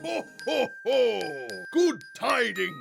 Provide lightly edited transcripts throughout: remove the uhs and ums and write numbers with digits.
Ho, ho, ho! Good tidings!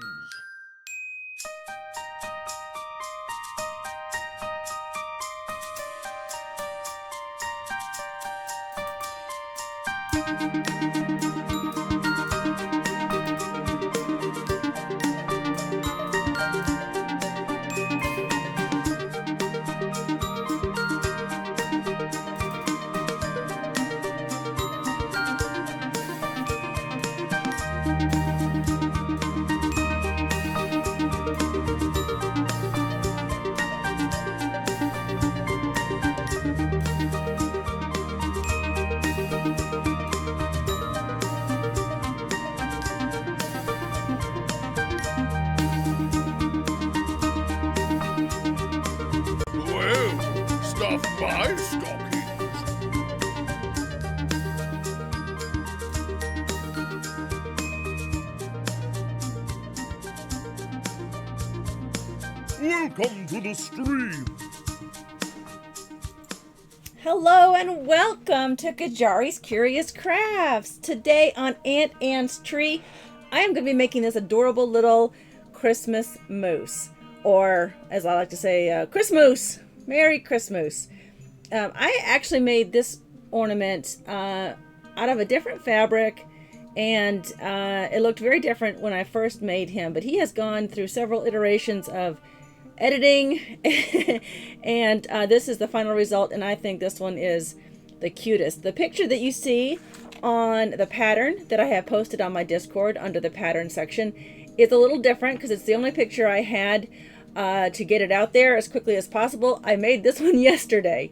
Well, stuff my stockings. Welcome to the stream. Hello and welcome to Qyjari's Curious Crafts. Today on Aunt Anne's Tree, I am going to be making this adorable little Christmas moose. Or, as I like to say, Christmas. Merry Christmas. I actually made this ornament out of a different fabric, and it looked very different when I first made him. But he has gone through several iterations of editing, and this is the final result, and I think this one is the cutest. The picture that you see on the pattern that I have posted on my Discord under the pattern section is a little different because it's the only picture I had to get it out there as quickly as possible. I made this one yesterday,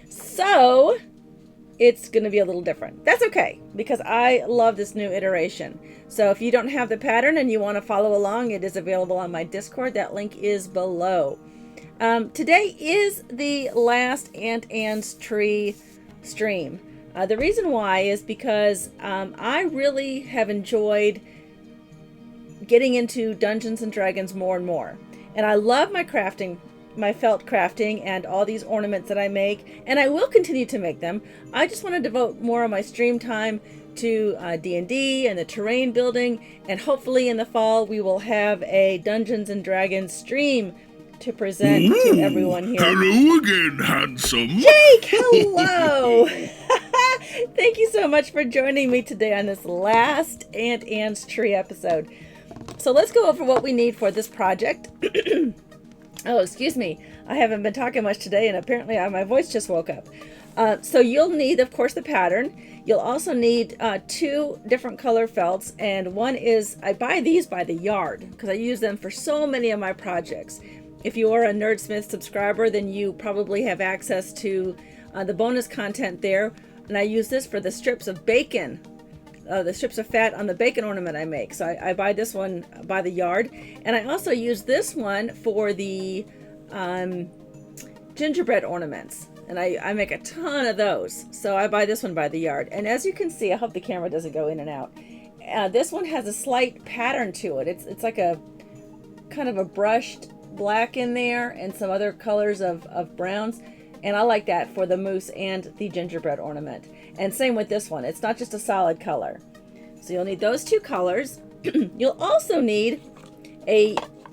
so it's going to be a little different. That's okay, because I love this new iteration. So if you don't have the pattern and you want to follow along, it is available on my Discord. That link is below. Today is the last Aunt Anne's Tree stream. The reason why is because I really have enjoyed getting into Dungeons and Dragons more and more. And I love my crafting, my felt crafting, and all these ornaments that I make, and I will continue to make them. I just want to devote more of my stream time to D&D and the terrain building, and hopefully in the fall we will have a Dungeons and Dragons stream to present to everyone here. Hello again, handsome. Jake, hello! Thank you so much for joining me today on this last Aunt Anne's Tree episode. So let's go over what we need for this project. Oh, excuse me. I haven't been talking much today, and apparently my voice just woke up. So you'll need, of course, the pattern. You'll also need 2 different color felts, and one is, I buy these by the yard because I use them for so many of my projects. If you are a Nerdsmith subscriber, then you probably have access to the bonus content there, and I use this for the strips of bacon. The strips of fat on the bacon ornament I make. So I buy this one by the yard. And I also use this one for the gingerbread ornaments. And I make a ton of those. So I buy this one by the yard. And as you can see, I hope the camera doesn't go in and out. This one has a slight pattern to it. It's like a kind of a brushed black in there and some other colors of browns. And I like that for the moose and the gingerbread ornament. And same with this one. It's not just a solid color. So you'll need those 2 colors. You'll also need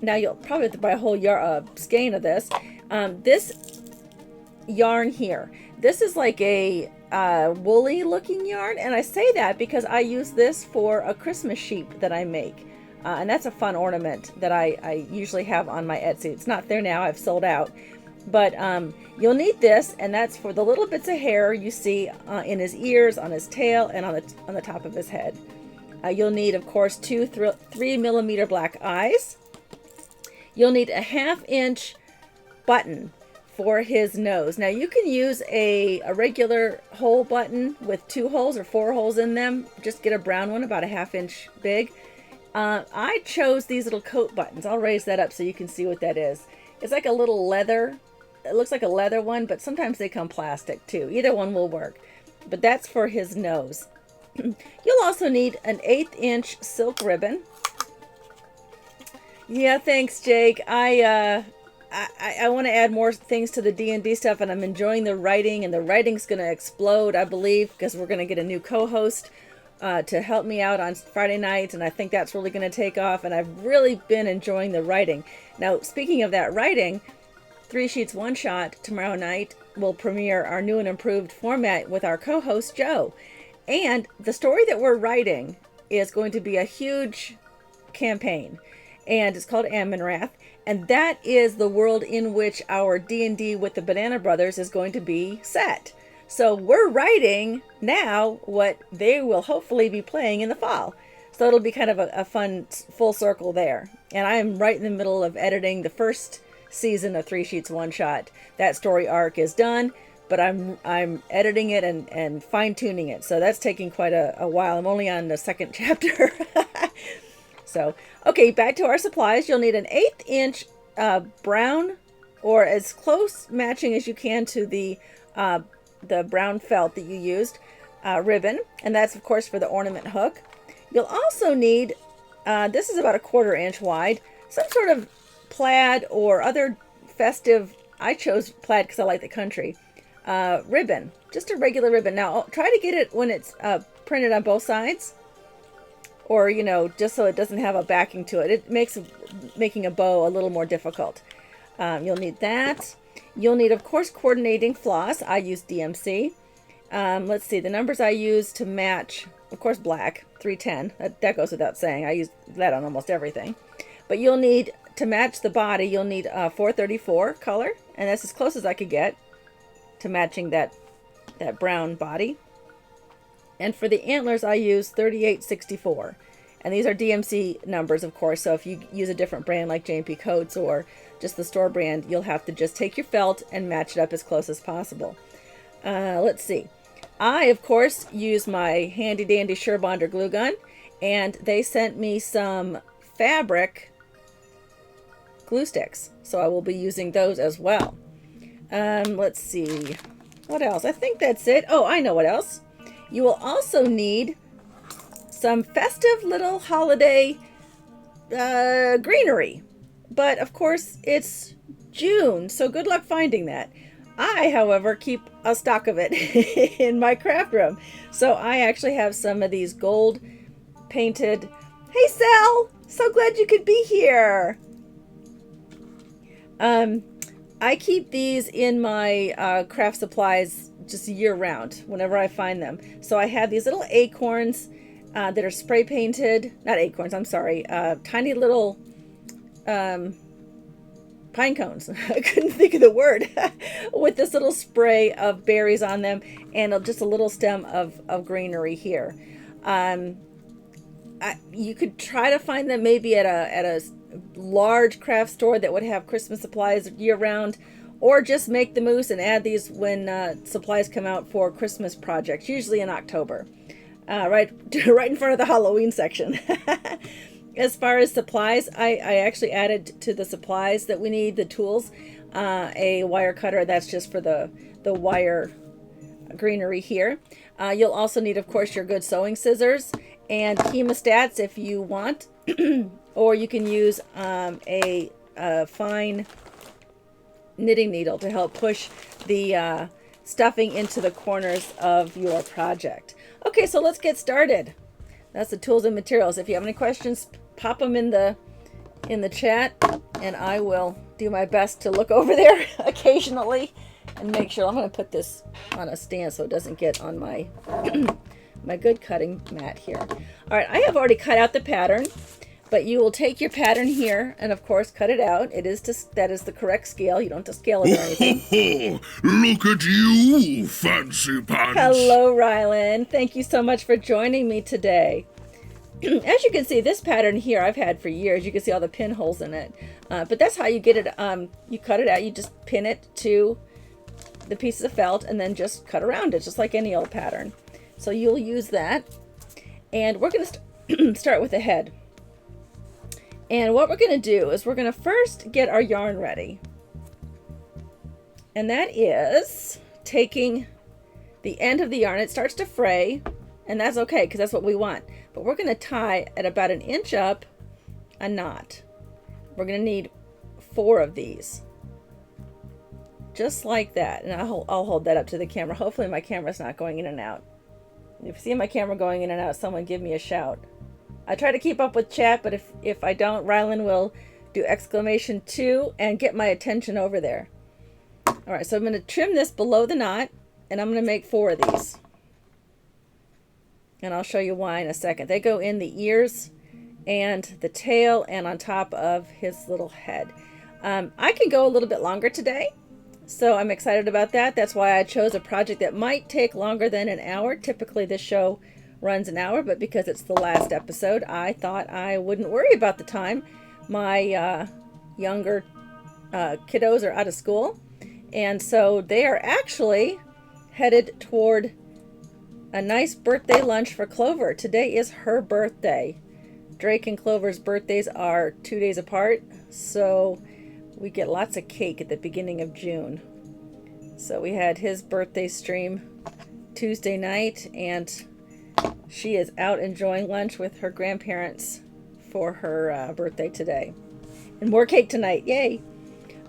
now you'll probably have to buy a whole skein of this. This yarn here. This is like a woolly looking yarn. And I say that because I use this for a Christmas sheep that I make. And that's a fun ornament that I usually have on my Etsy. It's not there now. I've sold out. But you'll need this, and that's for the little bits of hair you see in his ears, on his tail, and on the top of his head. You'll need, of course, 2 3mm black eyes. You'll need a 1/2 inch button for his nose. Now you can use a regular hole button with 2 holes or 4 holes in them. Just get a brown one about a 1/2 inch big. I chose these little coat buttons. I'll raise that up so you can see what that is. It's like a little leather. It looks like a leather one, but sometimes they come plastic too. Either one will work. But that's for his nose. You'll also need an 1/8 inch silk ribbon. Yeah, thanks, Jake. I want to add more things to the D&D stuff, and I'm enjoying the writing, and the writing's going to explode, I believe, because we're going to get a new co-host to help me out on Friday nights, and I think that's really going to take off, and I've really been enjoying the writing. Now, speaking of that writing, 3 Sheets One Shot tomorrow night will premiere our new and improved format with our co-host Joe. And the story that we're writing is going to be a huge campaign, and it's called Ammonrath, and that is the world in which our D&D with the Banana Brothers is going to be set. So we're writing now what they will hopefully be playing in the fall. So it'll be kind of a fun full circle there. And I'm right in the middle of editing the first season of 3 Sheets One Shot. That story arc is done, but I'm editing it and fine-tuning it. So that's taking quite a while. I'm only on the second chapter. So, okay, back to our supplies. You'll need an 1/8 inch brown, or as close matching as you can to the brown felt that you used, ribbon, and that's of course for the ornament hook. You'll also need, this is about 1/4 inch wide, some sort of plaid or other festive, I chose plaid because I like the country, ribbon, just a regular ribbon. Now I'll try to get it when it's printed on both sides, or just so it doesn't have a backing to it. It makes making a bow a little more difficult. You'll need that. You'll need, of course, coordinating floss. I use DMC. Let's see, the numbers I use to match, of course, black, 310. That goes without saying. I use that on almost everything. But you'll need, to match the body, you'll need 434 color, and that's as close as I could get to matching that brown body. And for the antlers, I use 3864. And these are DMC numbers, of course, so if you use a different brand like J&P Coats or just the store brand, you'll have to just take your felt and match it up as close as possible. Let's see. I, of course, use my handy dandy Surebonder glue gun, and they sent me some fabric glue sticks, so I will be using those as well. Let's see. What else? I think that's it. Oh, I know what else. You will also need some festive little holiday greenery. But, of course, it's June, so good luck finding that. I, however, keep a stock of it in my craft room. So I actually have some of these gold painted... Hey, Sal! So glad you could be here! I keep these in my craft supplies just year-round, whenever I find them. So I have these little acorns that are spray painted. Not acorns, I'm sorry. Tiny little... pine cones. I couldn't think of the word. With this little spray of berries on them and just a little stem of greenery here. You could try to find them maybe at a large craft store that would have Christmas supplies year round, or just make the moose and add these when supplies come out for Christmas projects, usually in October, right in front of the Halloween section. As far as supplies, I actually added to the supplies that we need, the tools, a wire cutter. That's just for the wire greenery here. You'll also need, of course, your good sewing scissors and hemostats if you want, or you can use a fine knitting needle to help push the stuffing into the corners of your project. Okay, so let's get started. That's the tools and materials. If you have any questions, pop them in the chat, and I will do my best to look over there occasionally and make sure. I'm going to put this on a stand so it doesn't get on my my good cutting mat here. All right, I have already cut out the pattern, but you will take your pattern here and, of course, cut it out. That is the correct scale. You don't have to scale it or anything. Look at you, fancy pants. Hello, Rylan. Thank you so much for joining me today. As you can see, this pattern here I've had for years. You can see all the pinholes in it. But that's how you get it. You cut it out. You just pin it to the pieces of felt and then just cut around it, just like any old pattern. So you'll use that. And we're going to start with the head. And what we're going to do is we're going to first get our yarn ready. And that is taking the end of the yarn. It starts to fray, and that's okay because that's what we want. But we're going to tie at about 1 inch up a knot. We're going to need 4 of these. Just like that. And I'll hold that up to the camera. Hopefully my camera's not going in and out If you see my camera going in and out, someone give me a shout. I try to keep up with chat, but if I don't, Rylan will do exclamation 2 and get my attention over there. All right, so I'm going to trim this below the knot, and I'm going to make 4 of these. And I'll show you why in a second. They go in the ears and the tail and on top of his little head. I can go a little bit longer today, so I'm excited about that. That's why I chose a project that might take longer than an hour. Typically this show runs an hour, but because it's the last episode, I thought I wouldn't worry about the time. My younger kiddos are out of school, and so they are actually headed toward a nice birthday lunch for Clover. Today is her birthday. Drake and Clover's birthdays are 2 days apart, so we get lots of cake at the beginning of June. So we had his birthday stream Tuesday night, and she is out enjoying lunch with her grandparents for her birthday today. And more cake tonight, yay!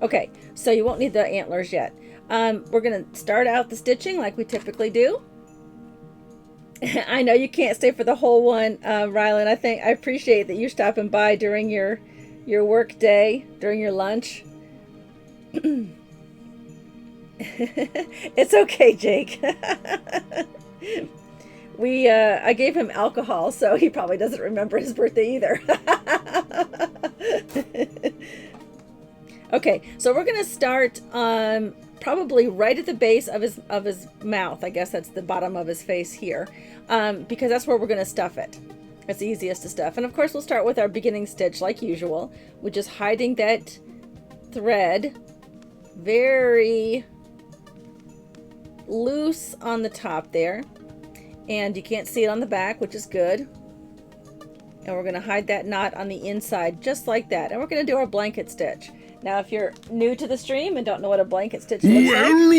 Okay, so you won't need the antlers yet. We're going to start out the stitching like we typically do. I know you can't stay for the whole one, Rylan. I appreciate that you're stopping by during your work day, during your lunch. It's okay, Jake. I gave him alcohol, so he probably doesn't remember his birthday either. Okay, so we're gonna start probably right at the base of his mouth. I guess that's the bottom of his face here, because that's where we're gonna stuff it. It's the easiest to stuff. And of course, we'll start with our beginning stitch like usual, which is hiding that thread very loose on the top there. And you can't see it on the back, which is good. And we're going to hide that knot on the inside just like that. And we're going to do our blanket stitch. Now, if you're new to the stream and don't know what a blanket stitch looks like... Well,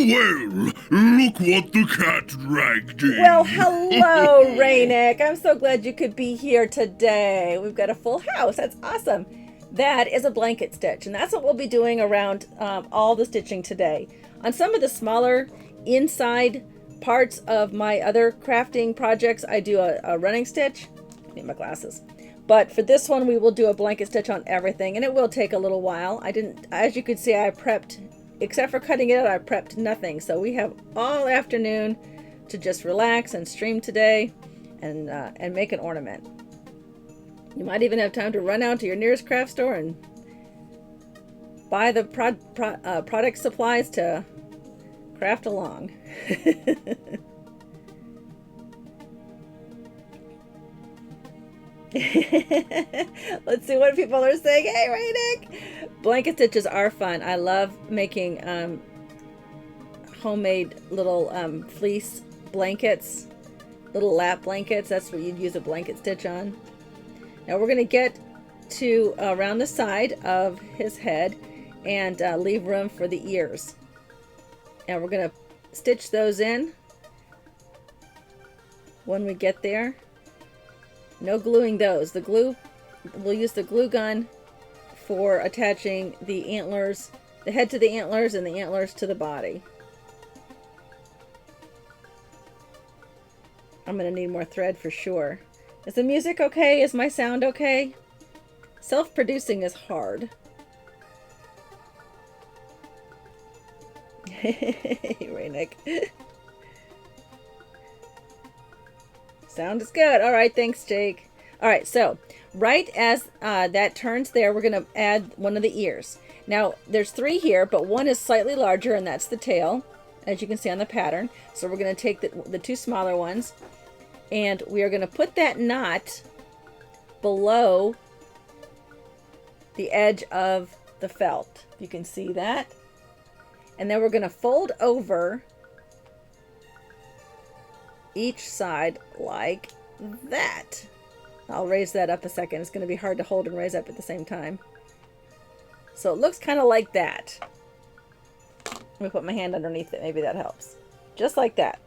look what the cat dragged in. Well, hello, Raynick. I'm so glad you could be here today. We've got a full house. That's awesome. That is a blanket stitch, and that's what we'll be doing around all the stitching today. On some of the smaller inside parts of my other crafting projects, I do a running stitch. I need my glasses. But for this one, we will do a blanket stitch on everything, and it will take a little while. As you can see, I prepped, except for cutting it out, I prepped nothing. So we have all afternoon to just relax and stream today and make an ornament. You might even have time to run out to your nearest craft store and buy the product supplies to craft along. Let's see what people are saying. Hey, Raynick! Blanket stitches are fun. I love making homemade little fleece blankets, little lap blankets. That's what you'd use a blanket stitch on. Now we're going to get to around the side of his head and leave room for the ears. And we're going to stitch those in when we get there. No gluing those. The glue, we'll use the glue gun for attaching the antlers, the head to the antlers and the antlers to the body. I'm going to need more thread for sure. Is the music okay? Is my sound okay? Self-producing is hard. Hey, Raynick. Sound is good. All right, thanks, Jake. All right, so right as that turns there, we're going to add one of the ears. Now, there's 3 here, but one is slightly larger, and that's the tail, as you can see on the pattern. So we're going to take the 2 smaller ones, and we are going to put that knot below the edge of the felt. You can see that. And then we're going to fold over each side like that. I'll raise that up a second. It's going to be hard to hold and raise up at the same time. So it looks kind of like that. Let me put my hand underneath it. Maybe that helps. Just like that.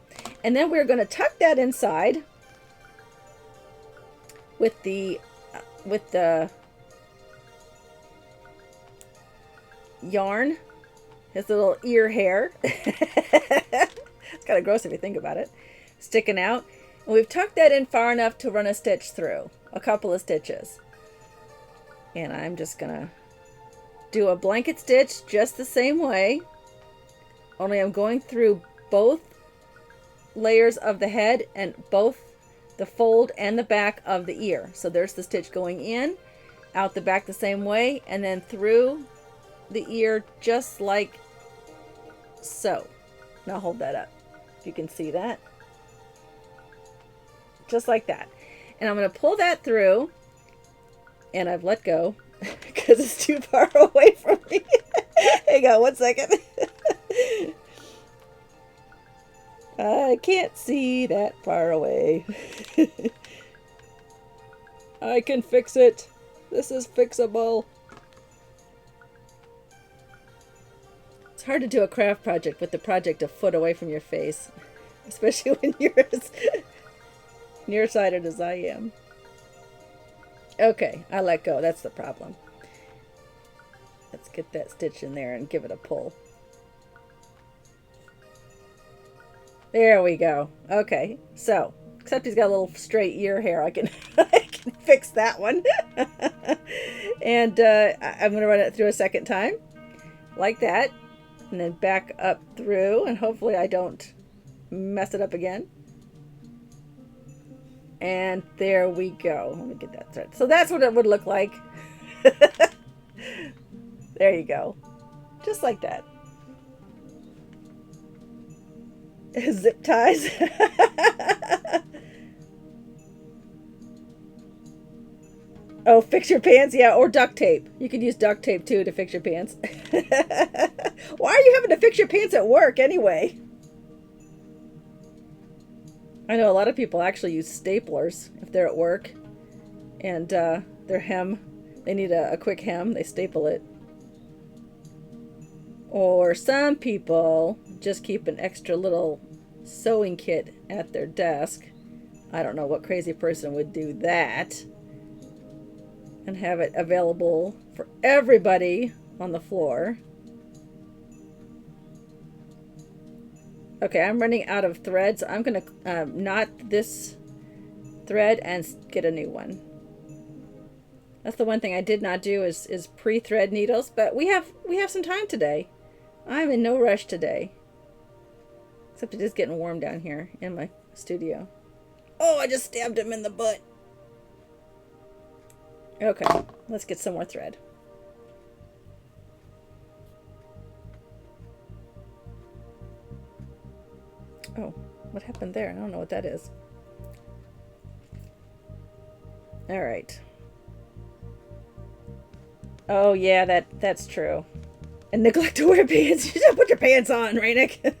And then we're going to tuck that inside with the yarn, his little ear hair. It's kind of gross if you think about it. Sticking out. And we've tucked that in far enough to run a stitch through, a couple of stitches. And I'm just gonna do a blanket stitch just the same way, only I'm going through both layers of the head and both the fold and the back of the ear. So there's the stitch going in, out the back the same way, and then through the ear just like so. Now hold that up if you can see that. Just like that. And I'm going to pull that through, and I've let go because it's too far away from me. Hang on 1 second. I can't see that far away. I can fix it. This is fixable. It's hard to do a craft project with the project a foot away from your face, especially when you're as nearsighted as I am. Okay, I let go. That's the problem. Let's get that stitch in there and give it a pull. There we go. Okay, so except he's got a little straight ear hair, I can I can fix that one. And I'm going to run it through a second time, like that, and then back up through, and hopefully I don't mess it up again. And there we go. Let me get that thread. So that's what it would look like. There you go. Just like that. Zip ties. Oh, fix your pants? Yeah, or duct tape. You could use duct tape too to fix your pants. Why are you having to fix your pants at work anyway? I know a lot of people actually use staplers if they're at work and their hem, they need a quick hem, they staple it. Or some people just keep an extra little sewing kit at their desk. I don't know what crazy person would do that and have it available for everybody on the floor. Okay, I'm running out of thread, so I'm going to knot this thread and get a new one. That's the one thing I did not do is pre-thread needles, but we have some time today. I'm in no rush today. Except it is getting warm down here in my studio. Oh, I just stabbed him in the butt. Okay, let's get some more thread. Oh, what happened there? I don't know what that is. All right. Oh yeah, that's true. And neglect to wear pants. You should put your pants on, Rainick.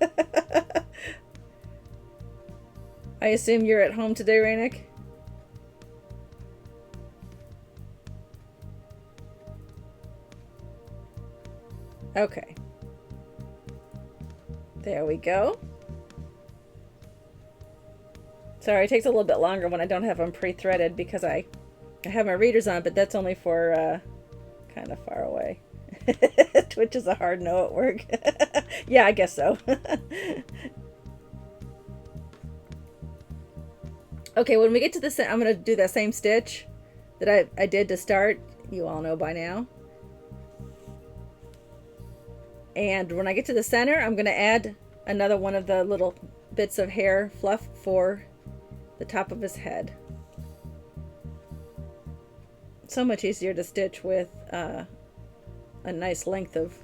I assume you're at home today, Rainick? Okay. There we go. Sorry, it takes a little bit longer when I don't have them pre-threaded because I have my readers on, but that's only for kind of far away. Twitch is a hard no at work. Yeah, I guess so. Okay, when we get to the I'm going to do that same stitch that I did to start. You all know by now. And when I get to the center, I'm going to add another one of the little bits of hair fluff for the top of his head. So much easier to stitch with a nice length of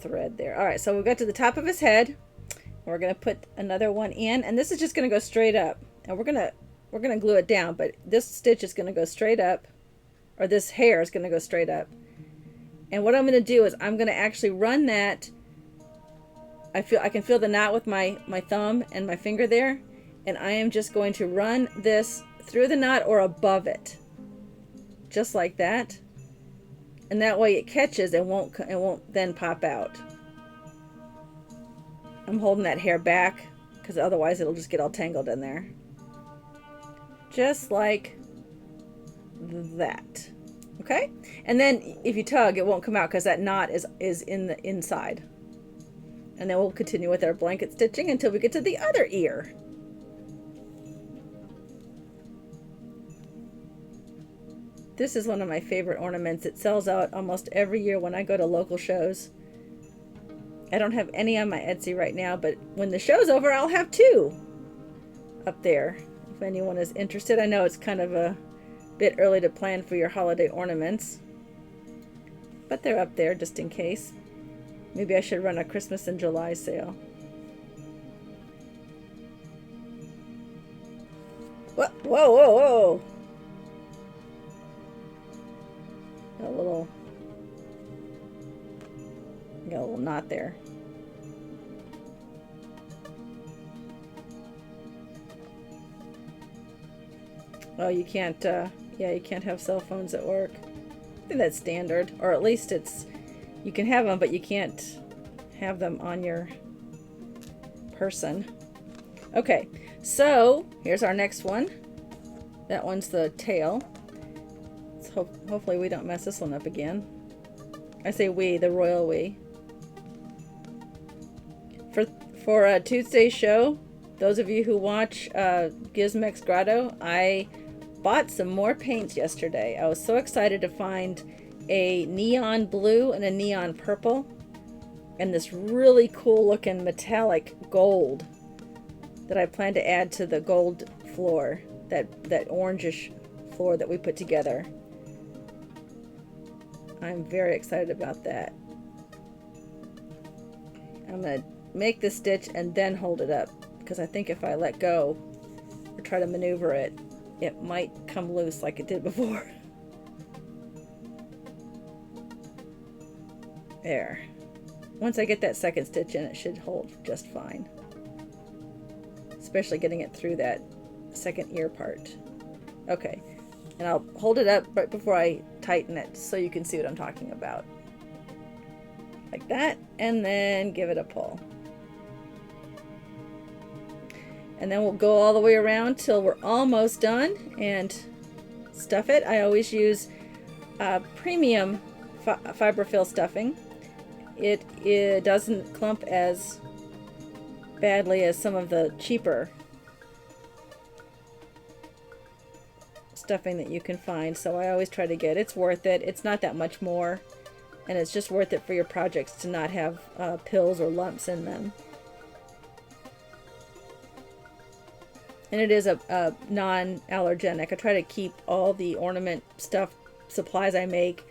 thread there. All right, so we got to the top of his head. We're going to put another one in, and this is just going to go straight up. And we're going to glue it down, but this stitch is going to go straight up, or this hair is going to go straight up. And what I'm going to do is I'm going to actually run that. I can feel the knot with my thumb and my finger there, and I am just going to run this through the knot or above it, just like that. And that way it catches and won't then pop out. I'm holding that hair back because otherwise it'll just get all tangled in there. Just like that. Okay? And then if you tug, it won't come out because that knot is in the inside. And then we'll continue with our blanket stitching until we get to the other ear. This is one of my favorite ornaments. It sells out almost every year when I go to local shows. I don't have any on my Etsy right now, but when the show's over, I'll have 2 up there. If anyone is interested, I know it's kind of a bit early to plan for your holiday ornaments, but they're up there just in case. Maybe I should run a Christmas in July sale. Whoa, whoa, whoa, whoa! Got a little knot there. Oh, you can't, yeah, you can't have cell phones at work. I think that's standard, or at least it's, you can have them, but you can't have them on your person. Okay, so here's our next one. That one's the tail. So hopefully we don't mess this one up again. I say we, the royal we. For Tuesday's show, those of you who watch Gizmex Grotto, I bought some more paints yesterday. I was so excited to find a neon blue and a neon purple and this really cool looking metallic gold that I plan to add to the gold floor, that orangish floor that we put together. I'm very excited about that. I'm going to make the stitch and then hold it up, because I think if I let go or try to maneuver it, it might come loose like it did before. There. Once I get that second stitch in, it should hold just fine. Especially getting it through that second ear part. Okay. And I'll hold it up right before I tighten it so you can see what I'm talking about. Like that, and then give it a pull. And then we'll go all the way around till we're almost done and stuff it. I always use premium fiberfill stuffing. It doesn't clump as badly as some of the cheaper stuffing that you can find, so I always try to get it's worth it. It's not that much more, and it's just worth it for your projects to not have pills or lumps in them. And it is a non-allergenic. I try to keep all the ornament supplies I make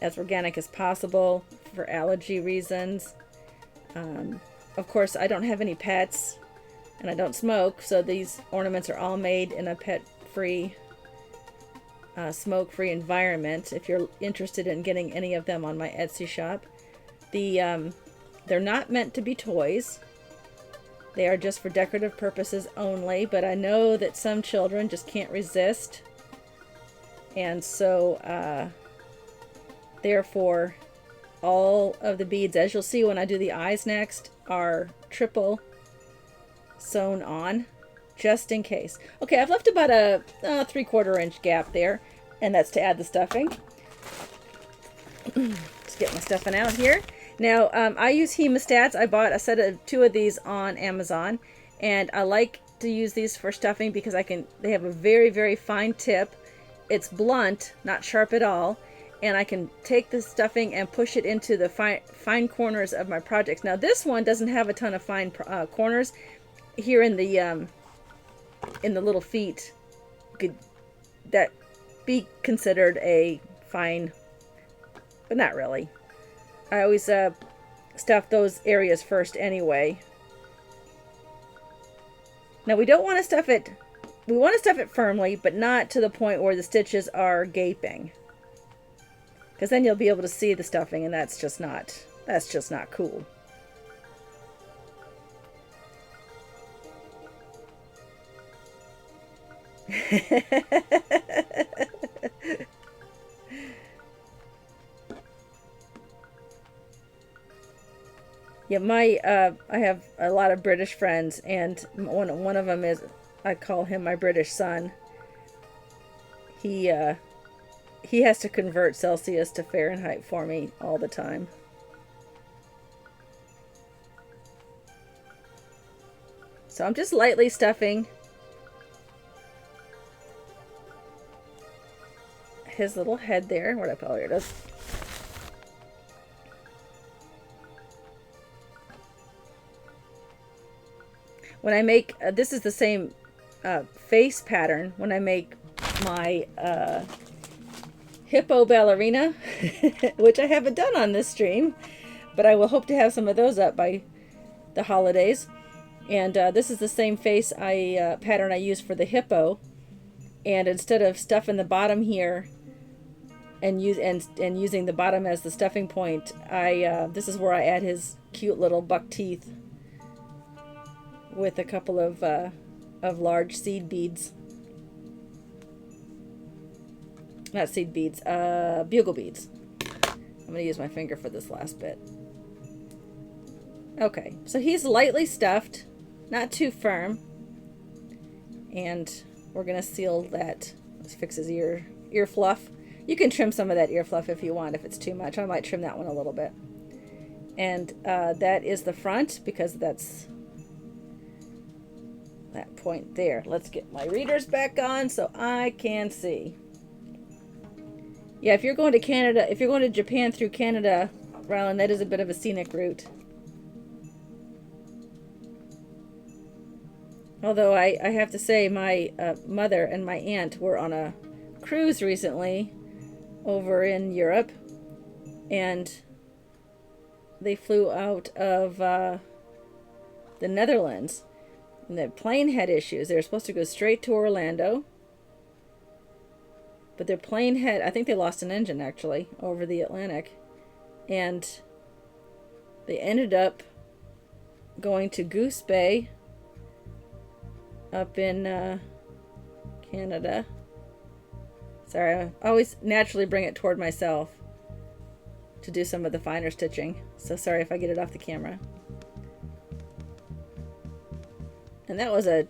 as organic as possible for allergy reasons. Of course, I don't have any pets and I don't smoke, so these ornaments are all made in a pet-free, smoke-free environment. If you're interested in getting any of them on my Etsy shop, they're not meant to be toys. They are just for decorative purposes only, but I know that some children just can't resist. And so, therefore, all of the beads, as you'll see when I do the eyes next, are triple sewn on, just in case. Okay, I've left about a 3/4 inch gap there, and that's to add the stuffing. Just get my stuffing out here. Now, I use hemostats. I bought a set of 2 of these on Amazon, and I like to use these for stuffing because they have a very, very fine tip. It's blunt, not sharp at all, and I can take the stuffing and push it into the fine corners of my projects. Now, this one doesn't have a ton of fine corners. Here in the little feet, could that be considered a fine, but not really. I always stuff those areas first anyway. Now we don't want to stuff it, we want to stuff it firmly, but not to the point where the stitches are gaping. Because then you'll be able to see the stuffing, and that's just not cool. Yeah, I have a lot of British friends, and one of them is, I call him my British son. He has to convert Celsius to Fahrenheit for me all the time. So I'm just lightly stuffing. his little head there. Where'd I put? Oh, here it is. When I make, this is the same face pattern when I make my hippo ballerina, which I haven't done on this stream, but I will hope to have some of those up by the holidays. And this is the same face pattern I use for the hippo. And instead of stuffing the bottom here and using the bottom as the stuffing point, this is where I add his cute little buck teeth with a couple of large seed beads. Not seed beads, bugle beads. I'm going to use my finger for this last bit. Okay, so he's lightly stuffed, not too firm. And we're going to seal that. Let's fix his ear fluff. You can trim some of that ear fluff if you want, if it's too much. I might trim that one a little bit. And that is the front, because that's that point there. Let's get my readers back on so I can see. Yeah, if you're going to Canada, if you're going to Japan through Canada, Rylan, that is a bit of a scenic route. Although I have to say, my mother and my aunt were on a cruise recently over in Europe, and they flew out of the Netherlands. And the plane had issues. They were supposed to go straight to Orlando, but their plane had, I think they lost an engine actually over the Atlantic, and they ended up going to Goose Bay up in Canada. Sorry, I always naturally bring it toward myself to do some of the finer stitching, so sorry if I get it off the camera. And that was a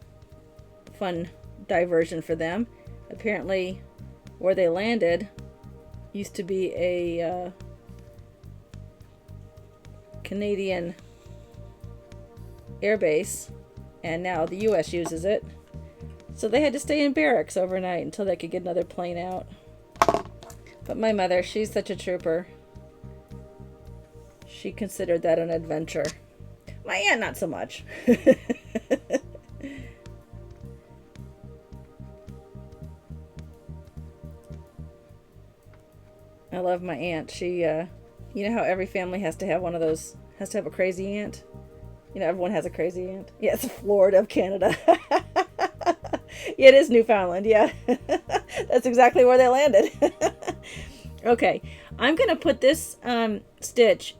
fun diversion for them. Apparently, where they landed used to be a Canadian air base, and now the U.S. uses it. So they had to stay in barracks overnight until they could get another plane out. But my mother, she's such a trooper. She considered that an adventure. My aunt, not so much. I love my aunt. She, you know how every family has to have one of those, has to have a crazy aunt? You know, everyone has a crazy aunt. Yeah, it's Florida of Canada. Yeah, it is Newfoundland, yeah. That's exactly where they landed. Okay, I'm going to put this stitch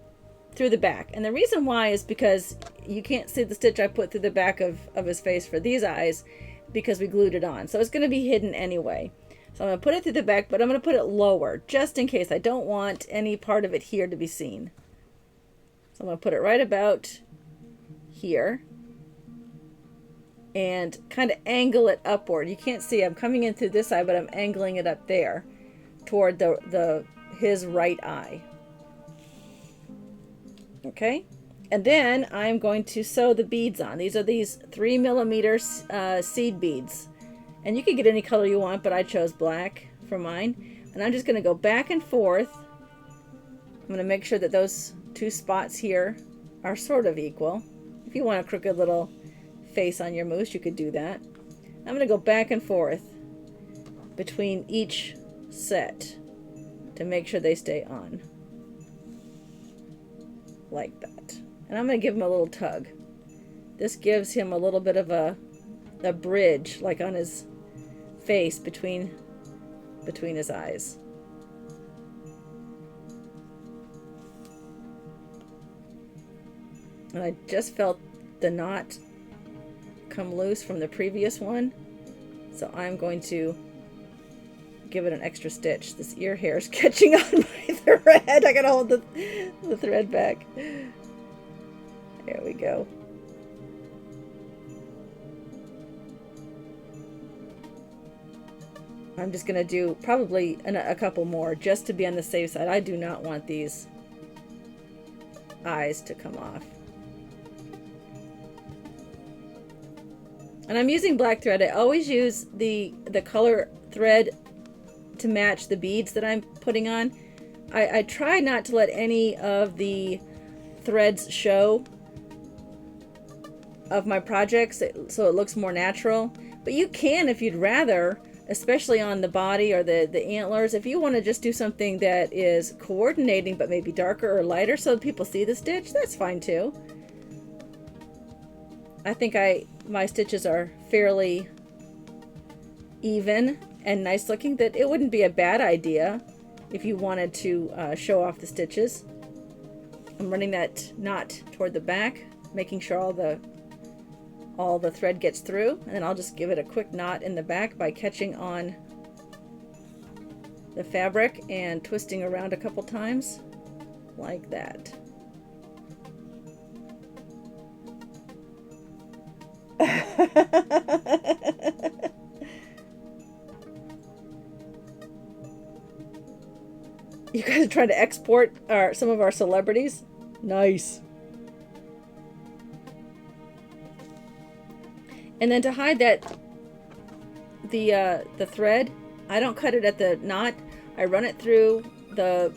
through the back. And the reason why is because you can't see the stitch I put through the back of his face for these eyes, because we glued it on. So it's going to be hidden anyway. So I'm going to put it through the back, but I'm going to put it lower, just in case. I don't want any part of it here to be seen. So I'm going to put it right about here and kind of angle it upward. You can't see, I'm coming in through this eye, but I'm angling it up there toward his right eye. Okay, and then I'm going to sew the beads on. These are these 3mm seed beads, and you can get any color you want, but I chose black for mine. And I'm just going to go back and forth. I'm going to make sure that those two spots here are sort of equal. If you want a crooked little face on your moose, you could do that. I'm going to go back and forth between each set to make sure they stay on. Like that. And I'm going to give him a little tug. This gives him a little bit of a bridge, like on his face between his eyes. And I just felt the knot come loose from the previous one, so I'm going to give it an extra stitch. This ear hair is catching on my thread. I gotta hold the thread back. There we go. I'm just gonna do probably a couple more just to be on the safe side. I do not want these eyes to come off. And I'm using black thread. I always use the color thread to match the beads that I'm putting on. I try not to let any of the threads show of my projects so it looks more natural. But you can, if you'd rather, especially on the body or the antlers, if you want to just do something that is coordinating but maybe darker or lighter so people see the stitch, that's fine too. I think my stitches are fairly even and nice looking, that it wouldn't be a bad idea if you wanted to show off the stitches. I'm running that knot toward the back, making sure all the thread gets through, and then I'll just give it a quick knot in the back by catching on the fabric and twisting around a couple times like that. You guys are trying to export some of our celebrities? Nice. And then to hide that, the thread, I don't cut it at the knot. I run it through the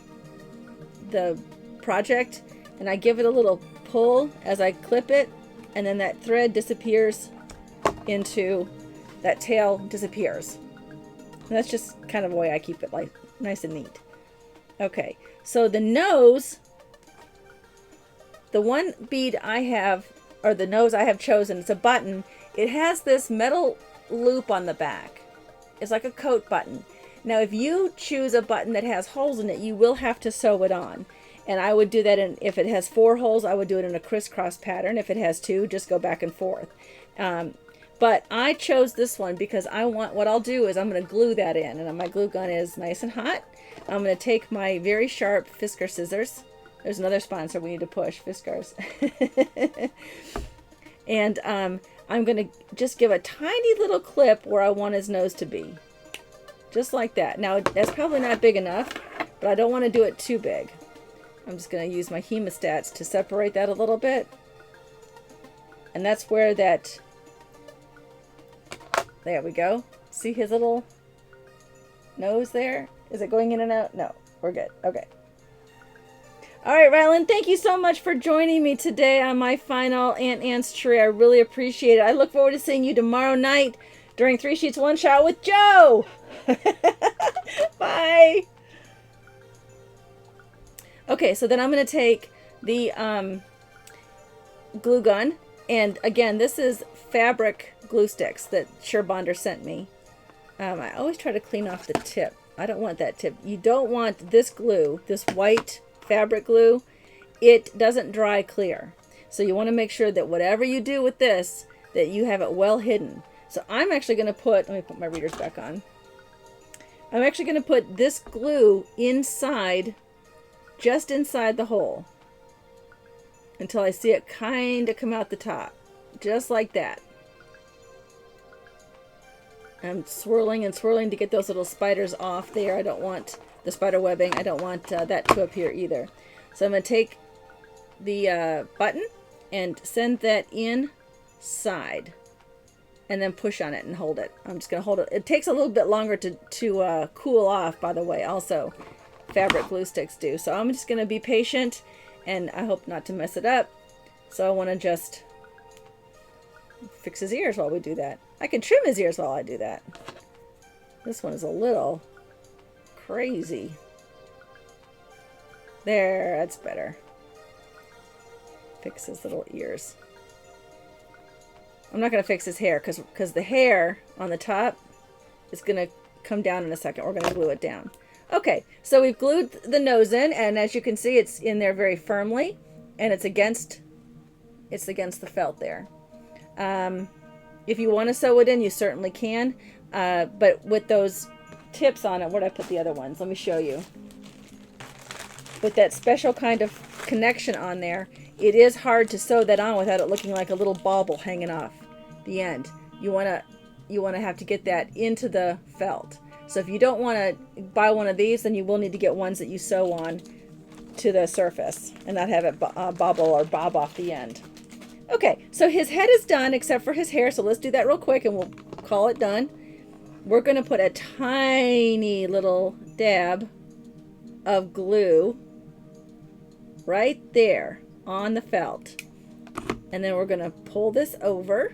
project, and I give it a little pull as I clip it, and then that thread disappears into, that tail disappears. And that's just kind of the way I keep it, like nice and neat. Okay, so the nose, the one bead I have, or the nose I have chosen, it's a button. It has this metal loop on the back. It's like a coat button. Now, if you choose a button that has holes in it, you will have to sew it on. And I would do that if it has 4 holes, I would do it in a crisscross pattern. If it has 2, just go back and forth. But I chose this one because what I'll do is I'm going to glue that in. And my glue gun is nice and hot. I'm going to take my very sharp Fisker scissors. There's another sponsor we need to push, Fiskars. And I'm going to just give a tiny little clip where I want his nose to be. Just like that. Now, that's probably not big enough, but I don't want to do it too big. I'm just going to use my hemostats to separate that a little bit. And that's where that... There we go. See his little nose there? Is it going in and out? No, we're good. Okay. All right, Rylan, thank you so much for joining me today on my final Aunt Anne's tree. I really appreciate it. I look forward to seeing you tomorrow night during 3 Sheets 1 Shot with Joe. Bye. Okay, so then I'm going to take the glue gun. And again, this is fabric glue sticks that Surebonder sent me. I always try to clean off the tip. I don't want that tip. You don't want this glue, this white fabric glue. It doesn't dry clear. So you want to make sure that whatever you do with this, that you have it well hidden. So I'm actually going to let me put my readers back on. I'm actually going to put this glue inside, just inside the hole, until I see it kind of come out the top. Just like that. I'm swirling and swirling to get those little spiders off there. I don't want the spider webbing. I don't want that to appear either. So I'm going to take the button and send that inside. And then push on it and hold it. I'm just going to hold it. It takes a little bit longer to cool off, by the way. Also, fabric glue sticks do. So I'm just going to be patient, and I hope not to mess it up. So I want to just fix his ears while we do that. I can trim his ears while I do that. This one is a little crazy. There, that's better. Fix his little ears. I'm not going to fix his hair because the hair on the top is going to come down in a second. We're going to glue it down. Okay, so we've glued the nose in, and as you can see, it's in there very firmly, and it's against the felt there. If you want to sew it in, you certainly can, but with those tips on it, where'd I put the other ones? Let me show you. With that special kind of connection on there, it is hard to sew that on without it looking like a little bauble hanging off the end. You want to have to get that into the felt. So if you don't want to buy one of these, then you will need to get ones that you sew on to the surface and not have it bobble or bob off the end. Okay, so his head is done except for his hair, so let's do that real quick and we'll call it done. we're going to put a tiny little dab of glue right there on the felt. And then we're going to pull this over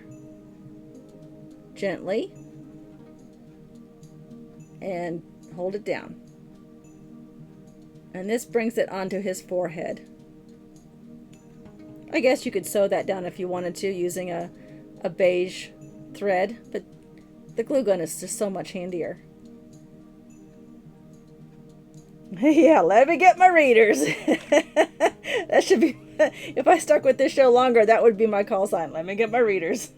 gently and hold it down. And this brings it onto his forehead. I guess you could sew that down if you wanted to using a beige thread, but the glue gun is just so much handier. Yeah, let me get my readers. That should be, if I stuck with this show longer, that would be my call sign. Let me get my readers.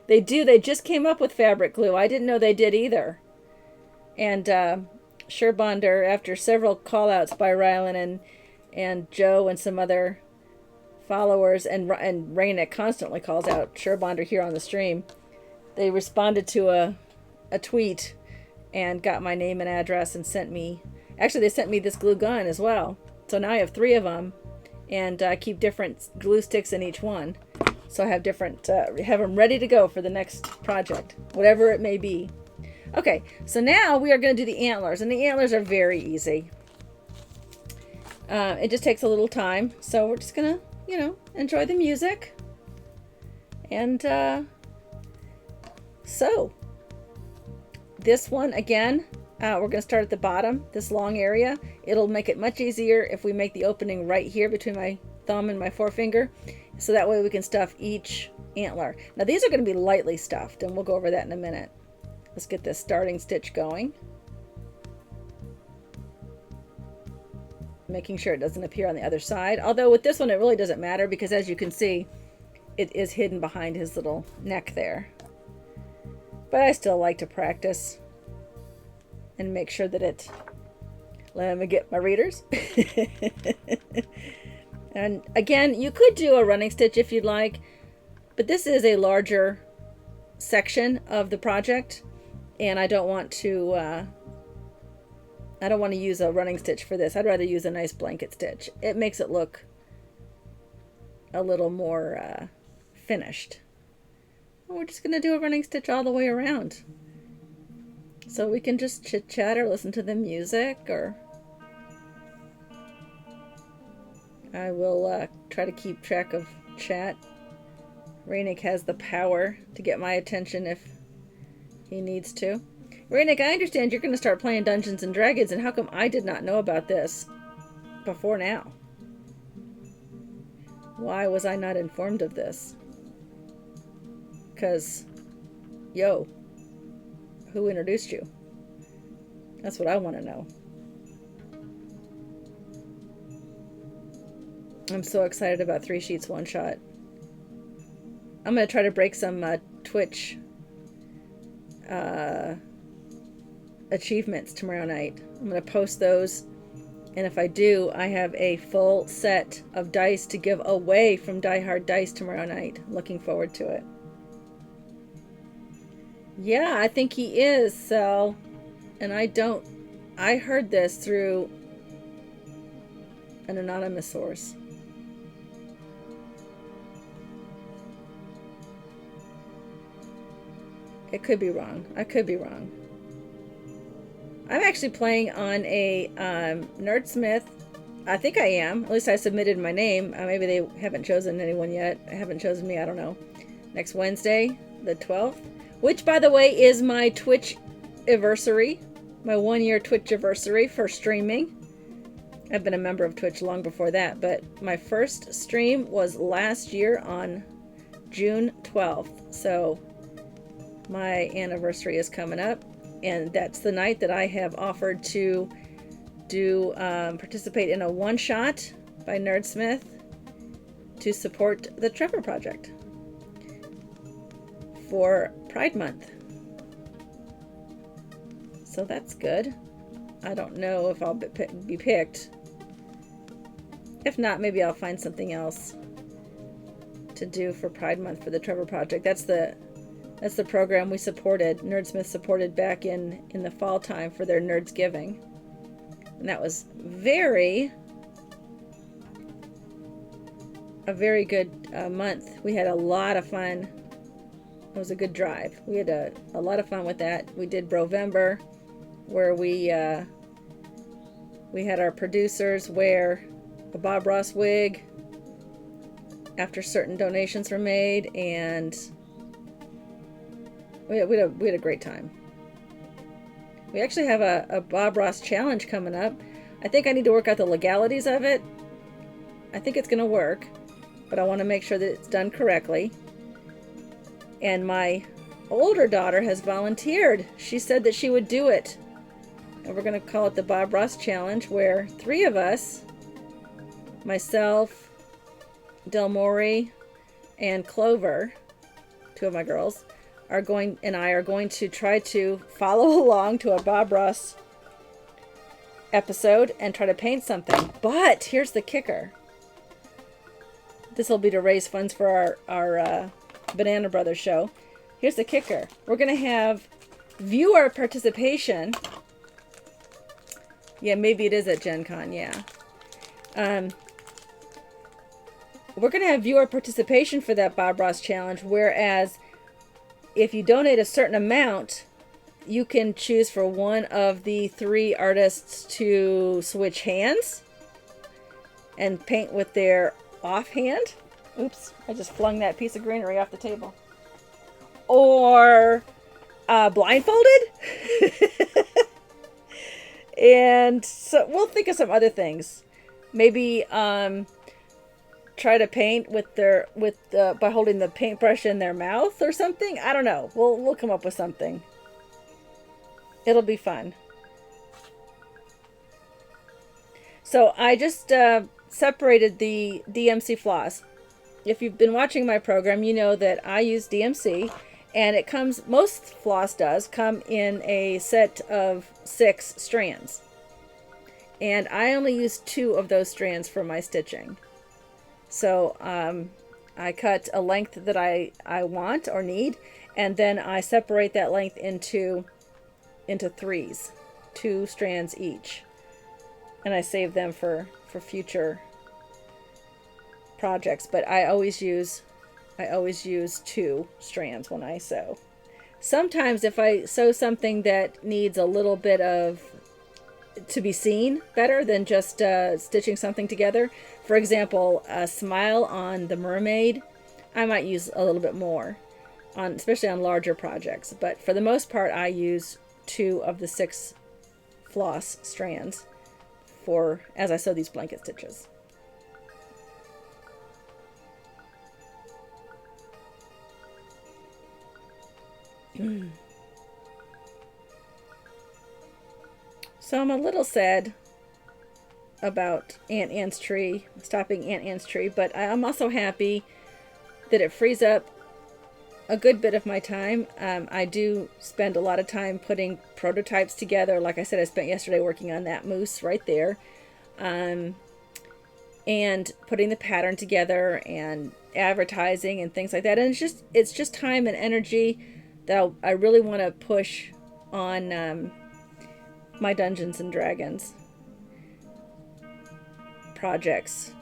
They just came up with fabric glue. I didn't know they did either. And Surebonder, after several call-outs by Rylan and Joe and some other followers, and Raina constantly calls out Surebonder here on the stream, they responded to a tweet and got my name and address and sent me, actually they sent me this glue gun as well. So now I have 3 of them, and keep different glue sticks in each one. So I have different, have them ready to go for the next project, whatever it may be. Okay, so now we are going to do the antlers, and the antlers are very easy. It just takes a little time, so we're just going to, you know, enjoy the music. And so this one, again, we're going to start at the bottom, this long area. It'll make it much easier if we make the opening right here between my thumb and my forefinger, so that way we can stuff each antler. Now these are going to be lightly stuffed, and we'll go over that in a minute. Let's get this starting stitch going. Making sure it doesn't appear on the other side. Although with this one it really doesn't matter, because as you can see, it is hidden behind his little neck there. But I still like to practice and make sure that it... Let me get my readers. And again, you could do a running stitch if you'd like, but this is a larger section of the project, and I don't want to use a running stitch for this. I'd rather use a nice blanket stitch. It makes it look a little more finished. We're just going to do a running stitch all the way around, so we can just chit chat or listen to the music, or I will try to keep track of chat. Rainik has the power to get my attention if he needs to. Rainik, I understand you're going to start playing Dungeons and Dragons, and how come I did not know about this before now? Why was I not informed of this? Because, yo, who introduced you? That's what I want to know. I'm so excited about 3 Sheets One Shot. I'm going to try to break some Twitch achievements tomorrow night. I'm going to post those, and if I do, I have a full set of dice to give away from Die Hard Dice tomorrow night. Looking forward to it. Yeah, I think he is, Sal. And I heard this through an anonymous source. It could be wrong. I could be wrong. I'm actually playing on a Nerdsmith. I think I am. At least I submitted my name. Maybe they haven't chosen anyone yet. They haven't chosen me. I don't know. Next Wednesday, the 12th. Which, by the way, is my Twitch anniversary. My 1-year Twitch anniversary for streaming. I've been a member of Twitch long before that. But my first stream was last year on June 12th. So my anniversary is coming up, and that's the night that I have offered to do participate in a one-shot by Nerdsmith to support the Trevor Project for Pride Month. So that's good. I don't know if I'll be picked. If not, maybe I'll find something else to do for Pride Month for the Trevor Project. That's the program we supported, Nerdsmith supported back in the fall time for their Nerds Giving. And that was a very good month. We had a lot of fun It was a good drive. We had a lot of fun with that. We did Brovember, where we had our producers wear a Bob Ross wig after certain donations were made, and we had a great time. We actually have a Bob Ross challenge coming up. I think I need to work out the legalities of it. I think it's going to work, but I want to make sure that it's done correctly. And my older daughter has volunteered. She said that she would do it. And we're going to call it the Bob Ross Challenge, where 3 of us, myself, Del Mori, and Clover, 2 of my girls, are going to try to follow along to a Bob Ross episode and try to paint something. But here's the kicker. This will be to raise funds for our Banana Brothers show. Here's the kicker. We're going to have viewer participation. Yeah, maybe it is at Gen Con, yeah. We're going to have viewer participation for that Bob Ross challenge, whereas if you donate a certain amount, you can choose for one of the 3 artists to switch hands and paint with their offhand. Oops, I just flung that piece of greenery off the table. Or blindfolded. And so we'll think of some other things. Maybe try to paint by holding the paintbrush in their mouth or something. I don't know. We'll come up with something. It'll be fun. So I just separated the DMC floss. If you've been watching my program, you know that I use DMC, and it comes, most floss does come in a set of 6 strands. And I only use 2 of those strands for my stitching. So I cut a length that I want or need, and then I separate that length into 3s, 2 strands each. And I save them for future projects, but I always use 2 strands when I sew. Sometimes if I sew something that needs a little bit of to be seen better than just stitching something together, for example, a smile on the mermaid, I might use a little bit more, especially on larger projects. But for the most part, I use 2 of the 6 floss strands as I sew these blanket stitches. So I'm a little sad about Aunt Anne's tree, stopping Aunt Anne's tree, but I'm also happy that it frees up a good bit of my time. I do spend a lot of time putting prototypes together. Like I said, I spent yesterday working on that moose right there, and putting the pattern together and advertising and things like that. And it's just time and energy that I really want to push on my Dungeons and Dragons projects.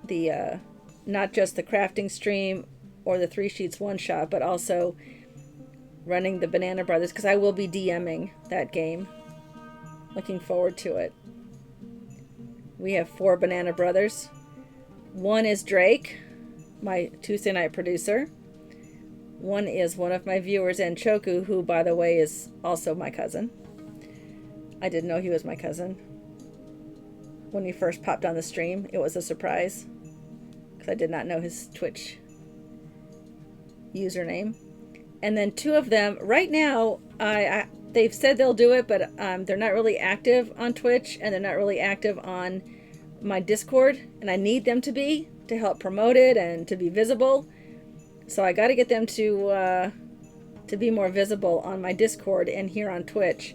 The not just the crafting stream or the 3 Sheets one shot, but also running the Banana Brothers, because I will be DMing that game. Looking forward to it. We have 4 Banana Brothers. One is Drake, my Tuesday night producer. One is one of my viewers, Choku, who, by the way, is also my cousin. I didn't know he was my cousin. When he first popped on the stream, it was a surprise, because I did not know his Twitch username. And then 2 of them, right now, they've said they'll do it, but they're not really active on Twitch, and they're not really active on my Discord, and I need them to help promote it and to be visible. So I got to get them to be more visible on my Discord and here on Twitch.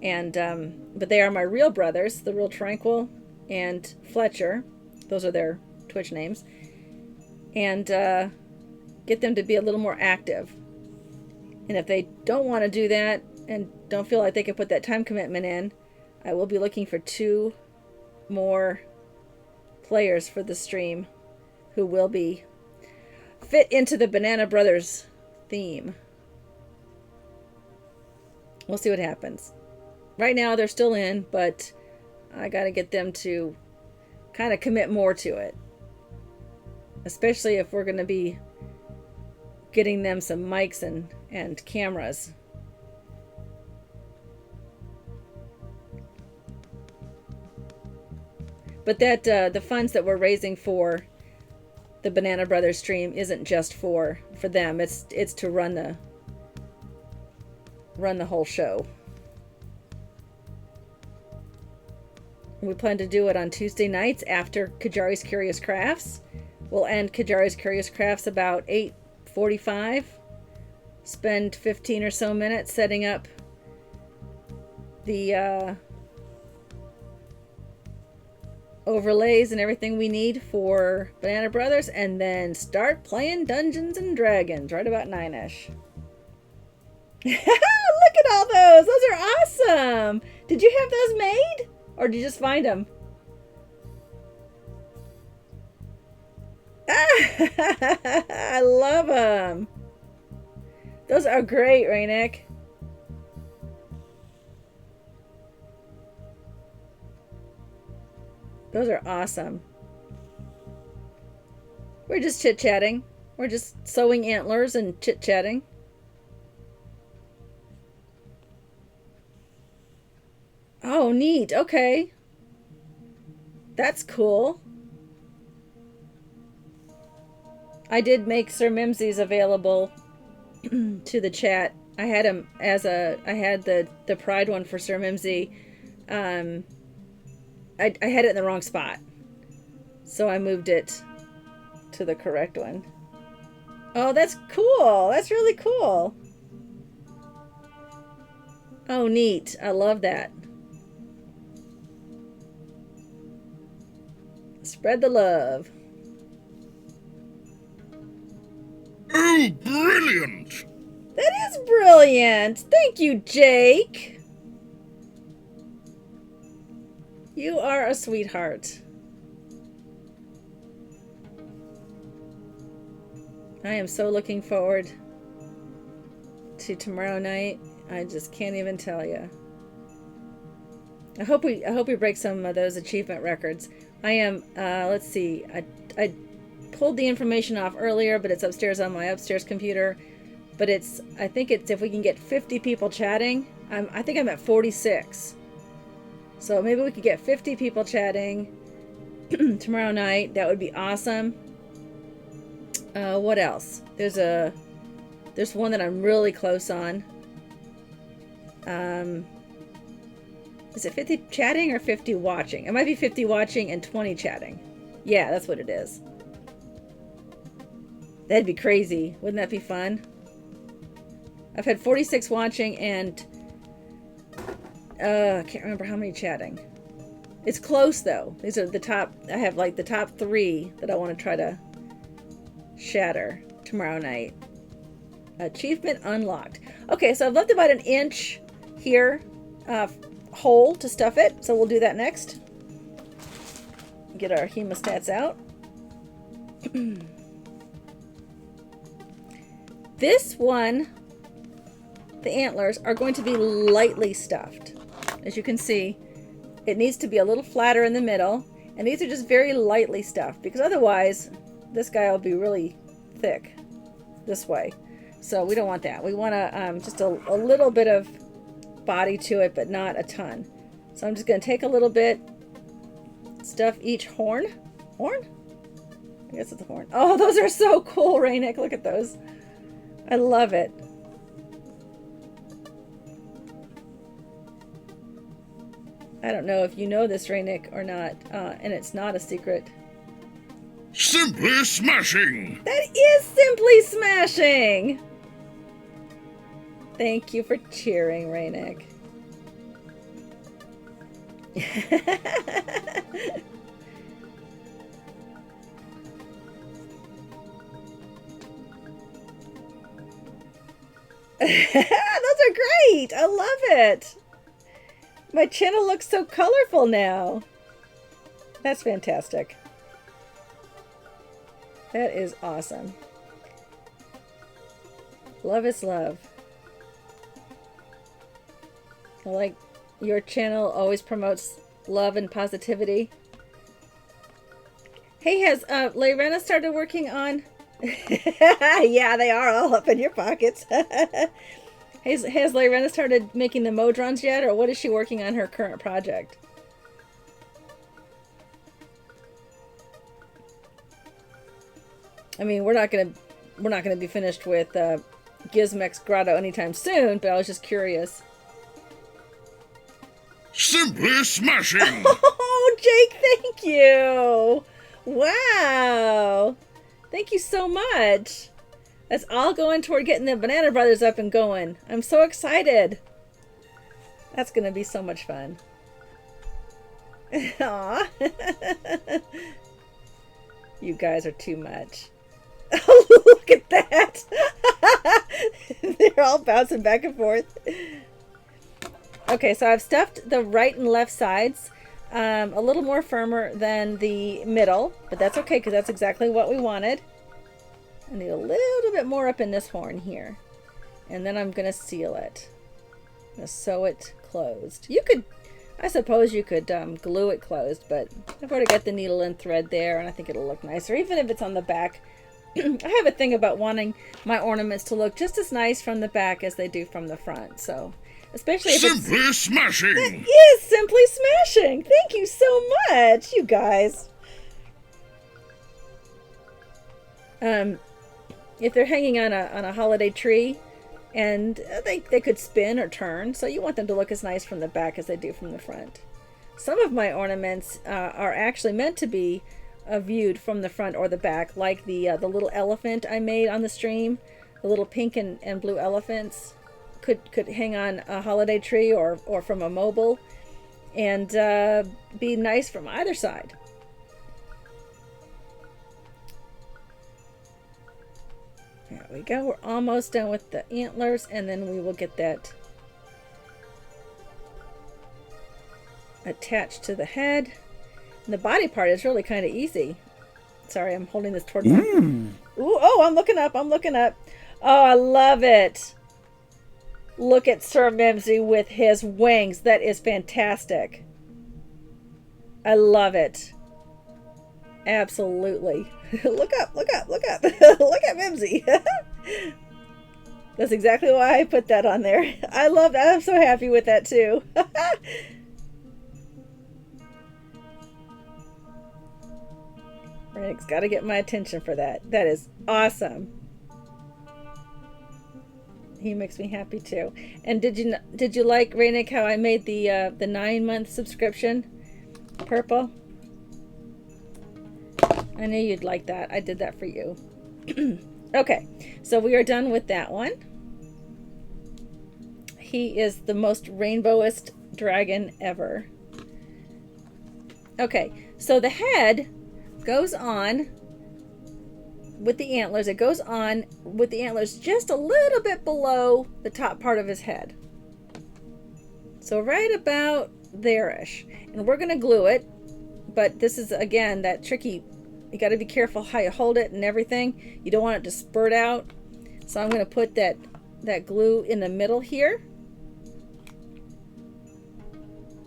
And but they are my real brothers, the Real Tranquil and Fletcher. Those are their Twitch names. And get them to be a little more active. And if they don't want to do that and don't feel like they can put that time commitment in, I will be looking for 2 more players for the stream who will be fit into the Banana Brothers theme. We'll see what happens. Right now they're still in, but I got to get them to kind of commit more to it. Especially if we're going to be getting them some mics and cameras. But that the funds that we're raising for the Banana Brothers stream isn't just for them. It's to run the whole show. We plan to do it on Tuesday nights after Qyjari's Curious Crafts. We'll end Qyjari's Curious Crafts about 8:45. Spend 15 or so minutes setting up the overlays and everything we need for Banana Brothers, and then start playing Dungeons and Dragons right about 9ish. Look at all those! Those are awesome! Did you have those made? Or did you just find them? I love them. Those are great, Raynick. Those are awesome. We're just chit-chatting. We're just sewing antlers and chit-chatting. Oh, neat. Okay. That's cool. I did make Sir Mimsy's available to the chat. I had him as I had the Pride one for Sir Mimsy. I had it in the wrong spot. So I moved it to the correct one. Oh, that's cool. That's really cool. Oh, neat. I love that. Spread the love. Oh, brilliant! That is brilliant. Thank you, Jake. You are a sweetheart. I am so looking forward to tomorrow night. I just can't even tell you. I hope we break some of those achievement records. I am, let's see, I pulled the information off earlier, but it's upstairs on my upstairs computer. But I think it's if we can get 50 people chatting. I think I'm at 46. So maybe we could get 50 people chatting tomorrow night. That would be awesome. What else? There's one that I'm really close on. Is it 50 chatting or 50 watching? It might be 50 watching and 20 chatting. Yeah, that's what it is. That'd be crazy. Wouldn't that be fun? I've had 46 watching and I can't remember how many chatting. It's close though. These are the top. I have like the top 3 that I want to try to shatter tomorrow night. Achievement unlocked. Okay, so I've left about an inch here hole to stuff it, so we'll do that next. Get our hemostats out. This one, the antlers are going to be lightly stuffed. As you can see, it needs to be a little flatter in the middle, and these are just very lightly stuffed because otherwise this guy will be really thick this way. So we don't want that. We want to just a little bit of body to it, but not a ton. So I'm just going to take a little bit, stuff each horn. Horn? I guess it's a horn. Oh, those are so cool, Raynick. Look at those. I love it. I don't know if you know this, Raynick, or not, and it's not a secret. Simply smashing! That is simply smashing! Thank you for cheering, Raynick. Those are great! I love it! My channel looks so colorful now. That's fantastic. That is awesome. Love is love. I like your channel always promotes love and positivity. Hey, has Lorena started working on... Yeah, they are all up in your pockets. Has Lorena started making the Modrons yet, or what is she working on her current project? I mean, we're not gonna be finished with Gizmex Grotto anytime soon, but I was just curious. Simply smashing! Oh, Jake, thank you! Wow! Thank you so much! That's all going toward getting the Banana Brothers up and going. I'm so excited! That's gonna be so much fun. Aw! You guys are too much. Oh, look at that! They're all bouncing back and forth. Okay, so I've stuffed the right and left sides a little more firmer than the middle, but that's okay because that's exactly what we wanted. I need a little bit more up in this horn here, and then I'm gonna seal it. I'm gonna sew it closed. You could, I suppose you could glue it closed, but I've already got the needle and thread there, and I think it'll look nicer, even if it's on the back. I have a thing about wanting my ornaments to look just as nice from the back as they do from the front, so especially if Simply smashing! That is simply smashing! Thank you so much, you guys. If they're hanging on a holiday tree, and they could spin or turn, so you want them to look as nice from the back as they do from the front. Some of my ornaments are actually meant to be viewed from the front or the back, like the little elephant I made on the stream. The little pink and blue elephants could hang on a holiday tree or from a mobile, and be nice from either side. There we go. We're almost done with the antlers, and then we will get that attached to the head. And the body part is really kind of easy. Sorry, I'm holding this toward my... Ooh, oh, I'm looking up. I'm looking up. Oh, I love it. Look at Sir Mimsy with his wings. That is fantastic. I love it. Absolutely. Look up, look up, look up. Look at Mimsy. That's exactly why I put that on there. I love that. I'm so happy with that too. Rick's got to get my attention for that. That is awesome. He makes me happy too. And did you like, Raynick, how I made the 9-month subscription purple? I knew you'd like that. I did that for you. Okay, so we are done with that one. He is the most rainbowest dragon ever. Okay, so the head goes on with the antlers. It goes on with the antlers just a little bit below the top part of his head. So right about there-ish. And we're going to glue it, but this is, again, that tricky, you got to be careful how you hold it and everything. You don't want it to spurt out. So I'm going to put that glue in the middle here.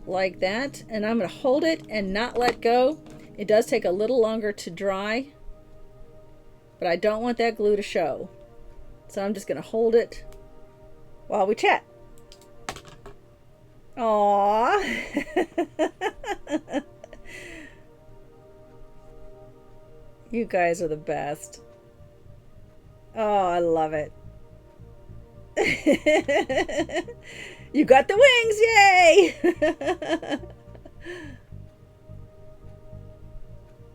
Like that. And I'm going to hold it and not let go. It does take a little longer to dry, but I don't want that glue to show. So I'm just going to hold it while we chat. Aww. You guys are the best. Oh, I love it. You got the wings, yay!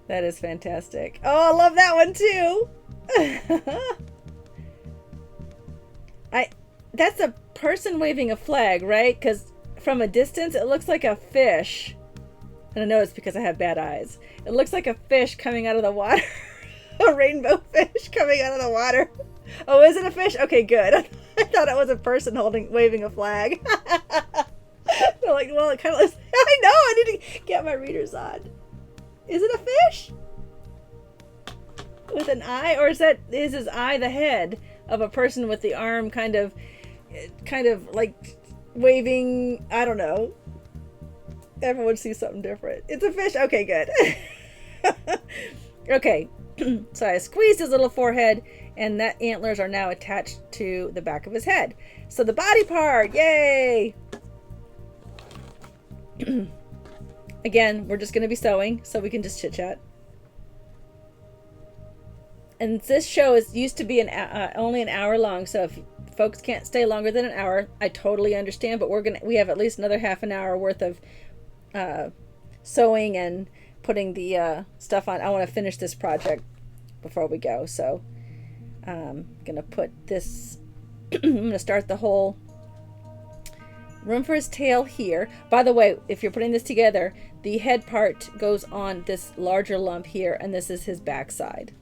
That is fantastic. Oh, I love that one too. That's a person waving a flag, right? Because from a distance, it looks like a fish. And I know it's because I have bad eyes. It looks like a fish coming out of the water. A rainbow fish coming out of the water. Oh, is it a fish? Okay, good. I thought it was a person waving a flag. They're like, well, it kind of looks... I know, I need to get my readers on. Is it a fish? With an eye? Or is his eye the head? of a person with the arm kind of like waving. I don't know. Everyone sees something different. It's a fish. Okay, good. Okay. So I squeezed his little forehead, and that antlers are now attached to the back of his head. So the body part, yay! Again, we're just going to be sewing, so we can just chit chat. And this show used to be only an hour long, so if folks can't stay longer than an hour, I totally understand. But we have at least another half an hour worth of sewing and putting the stuff on. I want to finish this project before we go, so I'm gonna put this. I'm gonna start the whole room for his tail here. By the way, if you're putting this together, the head part goes on this larger lump here, and this is his backside.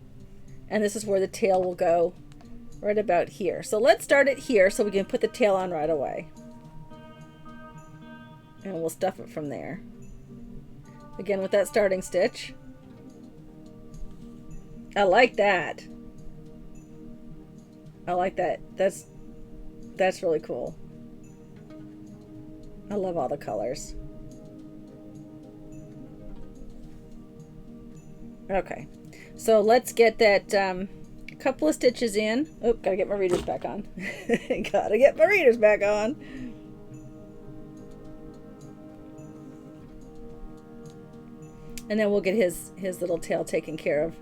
And this is where the tail will go, right about here. So let's start it here so we can put the tail on right away. And we'll stuff it from there. Again with that starting stitch. I like that. I like that. That's really cool. I love all the colors. Okay, so let's get that couple of stitches in. Oh, gotta get my readers back on. Gotta get my readers back on. And then we'll get his little tail taken care of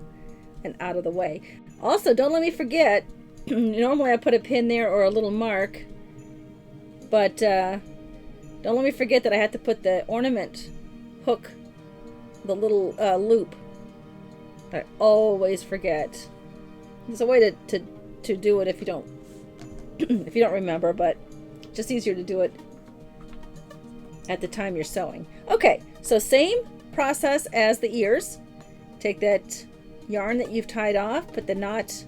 and out of the way. Also, don't let me forget, normally I put a pin there or a little mark, but don't let me forget that I had to put the ornament hook, the little loop. I always forget. There's a way to do it if you don't if you don't remember, but just easier to do it at the time you're sewing. Okay, so same process as the ears. Take that yarn that you've tied off, put the knot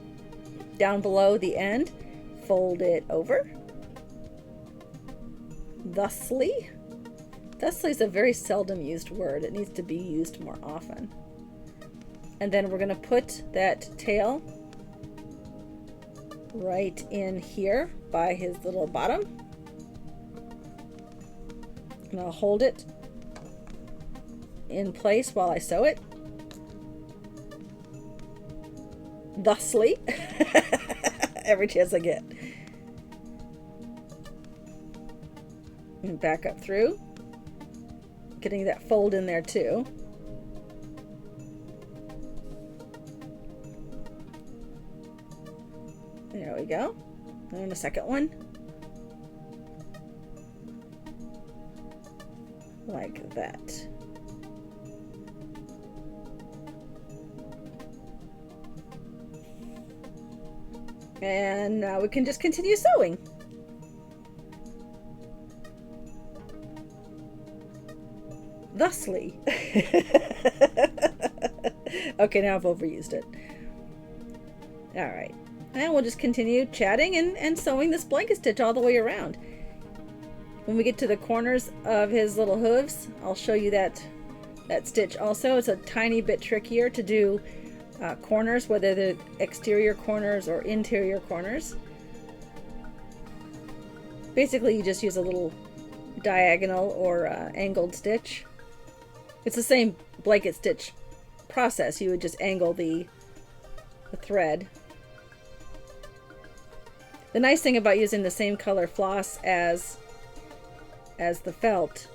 down below the end, fold it over. Thusly. Thusly is a very seldom used word. It needs to be used more often. And then we're going to put that tail right in here by his little bottom. And I'll hold it in place while I sew it. Thusly. Every chance I get. And back up through. Getting that fold in there too. There we go. And a second one. Like that. And now we can just continue sewing. Thusly. Okay, now I've overused it. All right. And we'll just continue chatting and sewing this blanket stitch all the way around. When we get to the corners of his little hooves, I'll show you that stitch also. It's a tiny bit trickier to do corners, whether they're exterior corners or interior corners. Basically, you just use a little diagonal or angled stitch. It's the same blanket stitch process. You would just angle the thread. The nice thing about using the same color floss as the felt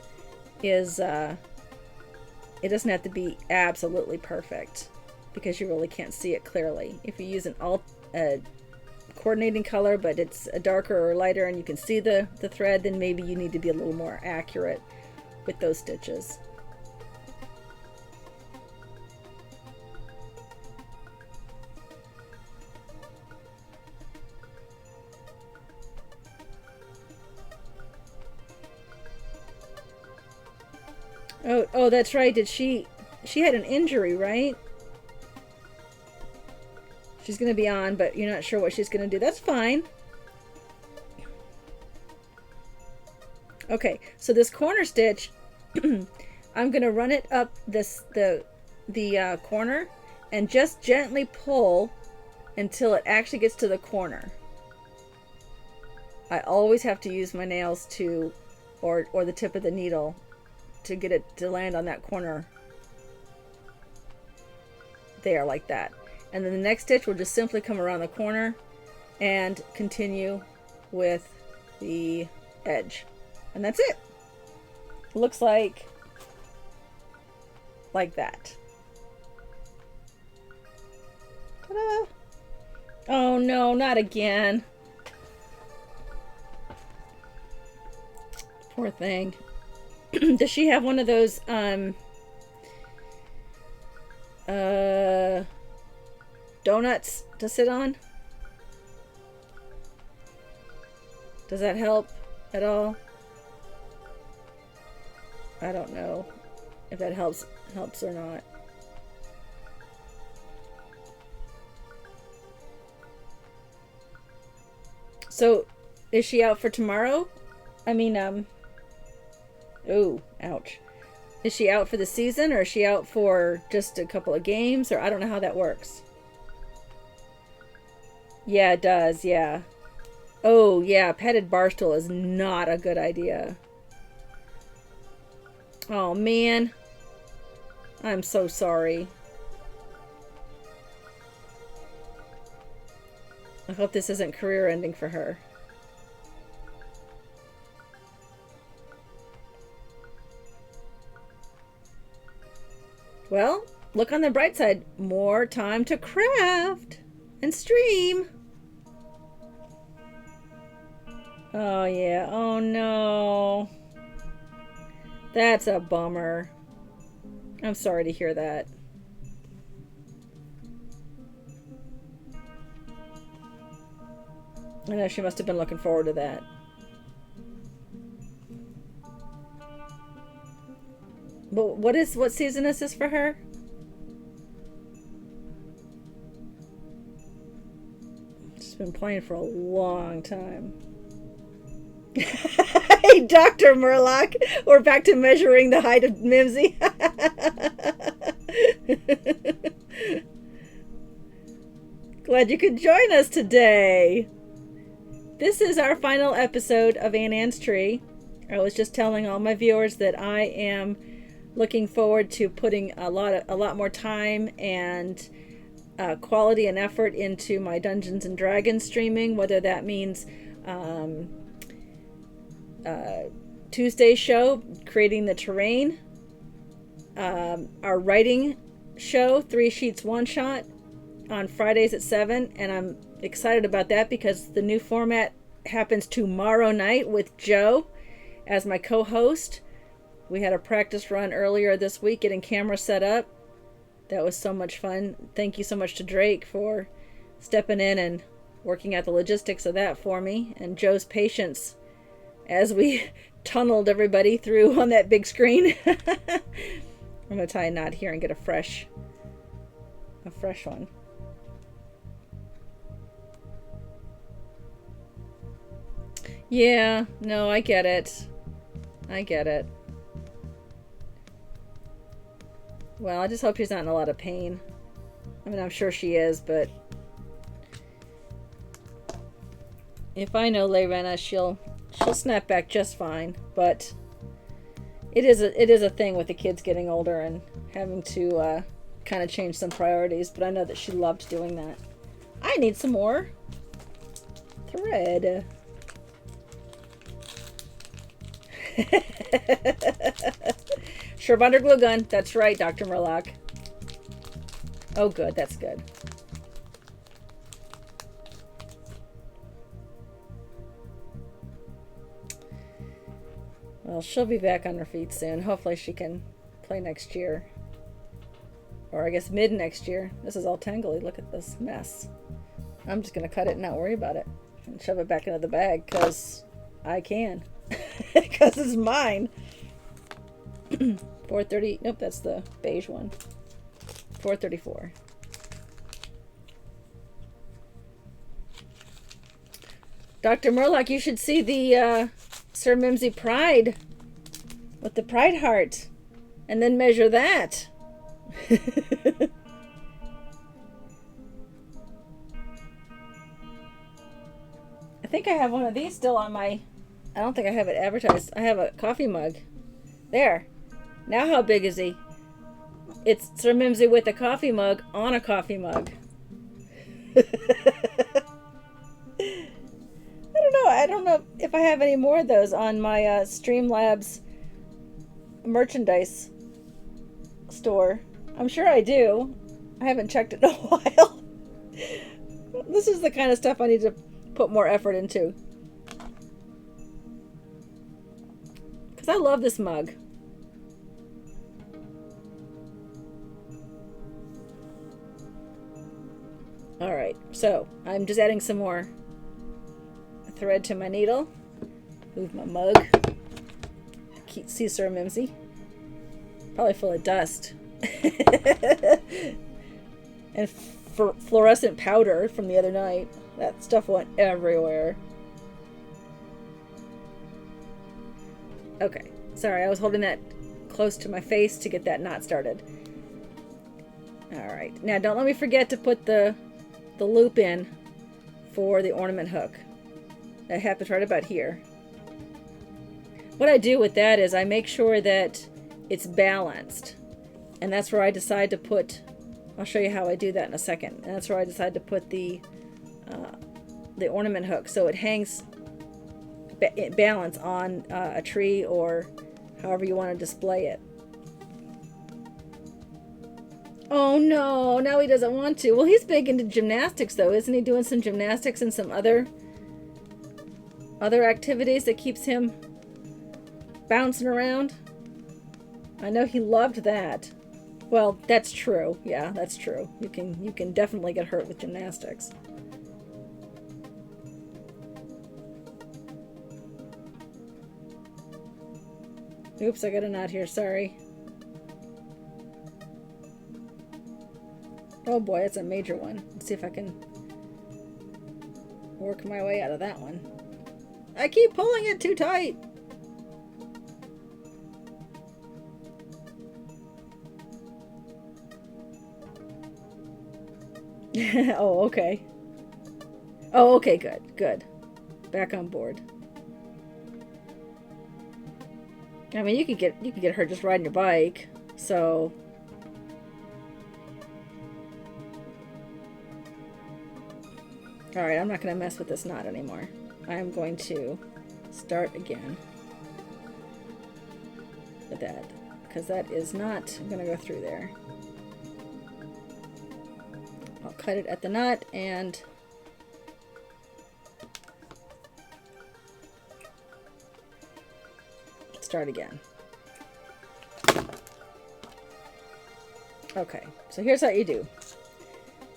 is it doesn't have to be absolutely perfect, because you really can't see it clearly. If you use an coordinating color, but it's a darker or lighter and you can see the thread, then maybe you need to be a little more accurate with those stitches. Oh, that's right. She had an injury, right? She's going to be on, but you're not sure what she's going to do. That's fine. Okay, so this corner stitch, I'm going to run it up the corner and just gently pull until it actually gets to the corner. I always have to use my nails to, or the tip of the needle to get it to land on that corner there like that. And then the next stitch will just simply come around the corner and continue with the edge. And that's it. Looks like that. Ta-da! Oh no, not again. Poor thing. Does she have one of those donuts to sit on? Does that help at all? I don't know if that helps or not. So, is she out for tomorrow? I mean, ooh, ouch. Is she out for the season, or is she out for just a couple of games, or I don't know how that works. Yeah, it does, yeah. Oh, yeah, padded bar stool is not a good idea. Oh, man. I'm so sorry. I hope this isn't career ending for her. Well, look on the bright side. More time to craft and stream. Oh, yeah. Oh, no. That's a bummer. I'm sorry to hear that. I know she must have been looking forward to that. But what season is this for her? She's been playing for a long time. Hey, Dr. Murloc, we're back to measuring the height of Mimsy. Glad you could join us today. This is our final episode of Aunt Anne's Tree. I was just telling all my viewers that I am looking forward to putting a lot more time and quality and effort into my Dungeons and Dragons streaming, whether that means Tuesday show, creating the terrain, our writing show, 3 Sheets 1 Shot on Fridays at 7, and I'm excited about that because the new format happens tomorrow night with Joe as my co-host. We had a practice run earlier this week getting camera set up. That was so much fun. Thank you so much to Drake for stepping in and working out the logistics of that for me, and Joe's patience as we tunneled everybody through on that big screen. I'm going to tie a knot here and get a fresh one. Yeah, no, I get it. I get it. Well, I just hope she's not in a lot of pain. I mean, I'm sure she is, but if I know Lorena, she'll snap back just fine. But it is a thing with the kids getting older and having to kind of change some priorities. But I know that she loved doing that. I need some more thread. Sherbunder glue gun. That's right, Dr. Murloc. Oh, good. That's good. Well, she'll be back on her feet soon. Hopefully she can play next year. Or I guess mid next year. This is all tangly. Look at this mess. I'm just going to cut it and not worry about it. And shove it back into the bag because I can. Because it's mine. 430. Nope, that's the beige one. 434. Dr. Murloc, you should see the Sir Mimsy Pride with the Pride heart, and then measure that. I think I have one of these still on my... I don't think I have it advertised. I have a coffee mug. There. Now how big is he? It's Sir Mimsy with a coffee mug on a coffee mug. I don't know if I have any more of those on my Streamlabs merchandise store. I'm sure I do. I haven't checked it in a while. This is the kind of stuff I need to put more effort into. Because I love this mug. Alright, so I'm just adding some more thread to my needle. Move my mug. See Sir Mimsy. Probably full of dust. And fluorescent powder from the other night. That stuff went everywhere. Okay, sorry, I was holding that close to my face to get that knot started. Alright, now don't let me forget to put the loop in for the ornament hook. That happens right about here. What I do with that is I make sure that it's balanced. And that's where I decide to put, I'll show you how I do that in a second. And that's where I decide to put the ornament hook, so it hangs balance on a tree or however you want to display it. Oh no, now he doesn't want to. Well, he's big into gymnastics though, isn't he? Doing some gymnastics and some other activities that keeps him bouncing around. I know he loved that. Well, that's true. Yeah, that's true. You can definitely get hurt with gymnastics. Oops, I got a knot here, sorry. Oh boy, that's a major one. Let's see if I can work my way out of that one. I keep pulling it too tight. Oh, okay. Oh, okay, good. Back on board. I mean, you could get hurt just riding your bike, so... Alright, I'm not going to mess with this knot anymore. I'm going to start again with that, because that is not going to go through there. I'll cut it at the knot and start again. Okay, so here's how you do.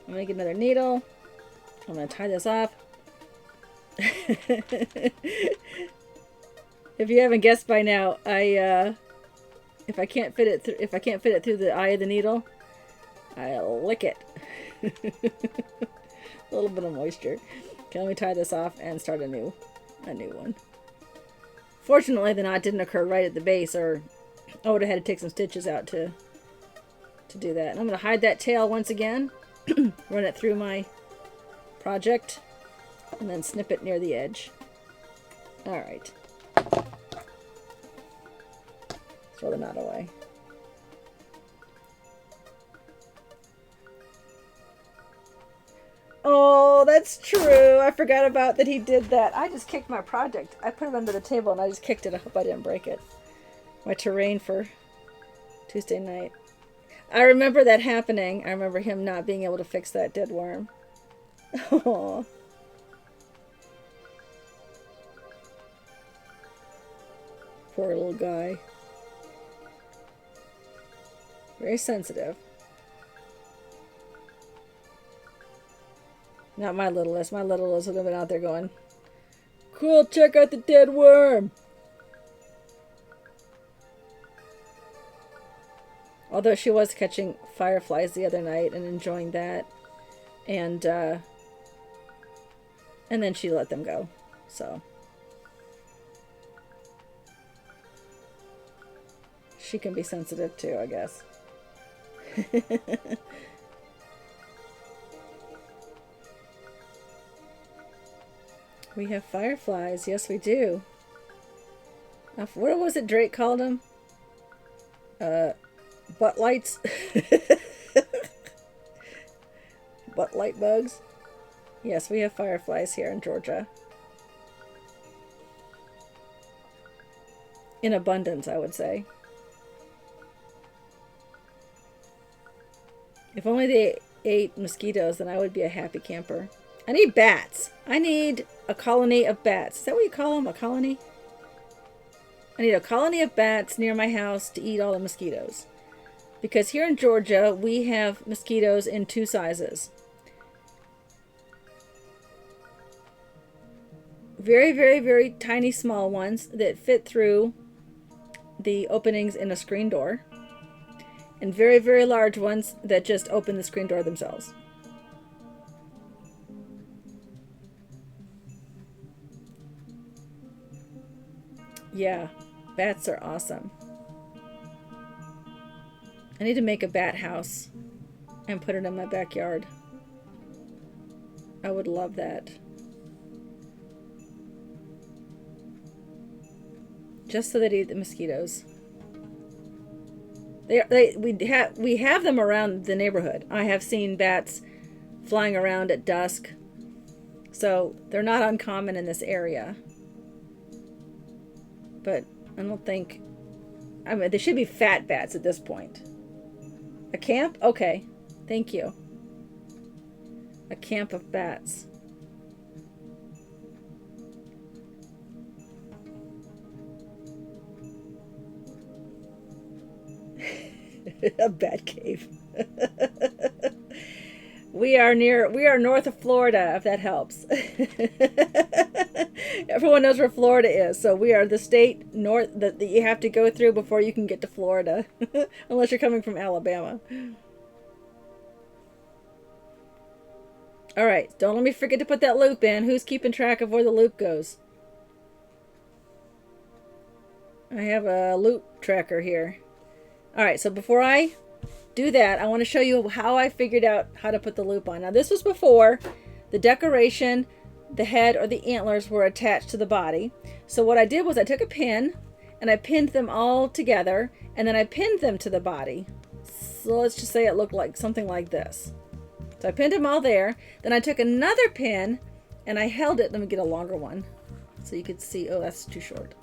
I'm going to get another needle. I'm going to tie this off. If you haven't guessed by now, if I can't fit it through the eye of the needle, I'll lick it. A little bit of moisture. Okay, let me tie this off and start a new one. Fortunately, the knot didn't occur right at the base, or I would have had to take some stitches out to do that. And I'm going to hide that tail once again, run it through my project, and then snip it near the edge. Alright. Throw the knot away. Oh, that's true. I forgot about that he did that. I just kicked my project. I put it under the table and I just kicked it. I hope I didn't break it. My terrain for Tuesday night. I remember that happening. I remember him not being able to fix that dead worm. Oh. Poor little guy. Very sensitive. Not my littlest. My littlest would have been out there going, cool, check out the dead worm. Although she was catching fireflies the other night and enjoying that. And then she let them go. So. She can be sensitive too, I guess. We have fireflies. Yes, we do. What was it Drake called them? Butt lights? Butt light bugs? Yes, we have fireflies here in Georgia. In abundance, I would say. If only they ate mosquitoes, then I would be a happy camper. I need bats. I need a colony of bats. Is that what you call them? A colony? I need a colony of bats near my house to eat all the mosquitoes. Because here in Georgia, we have mosquitoes in 2 sizes. Very, very, very tiny small ones that fit through the openings in a screen door. And very, very large ones that just open the screen door themselves. Yeah, bats are awesome. I need to make a bat house and put it in my backyard. I would love that. Just so they'd eat the mosquitoes. We have them around the neighborhood. I have seen bats flying around at dusk. So they're not uncommon in this area. But I don't think... I mean, they should be fat bats at this point. A camp? Okay. Thank you. A camp of bats. A bat cave. We are north of Florida, if that helps. Everyone knows where Florida is, so we are the state north that you have to go through before you can get to Florida. Unless you're coming from Alabama. Alright, don't let me forget to put that loop in. Who's keeping track of where the loop goes? I have a loop tracker here. Alright, so before I do that, I want to show you how I figured out how to put the loop on. Now, this was before the decoration, the head, or the antlers were attached to the body. So what I did was I took a pin, and I pinned them all together, and then I pinned them to the body. So let's just say it looked like something like this. So I pinned them all there. Then I took another pin, and I held it. Let me get a longer one so you could see. Oh, that's too short.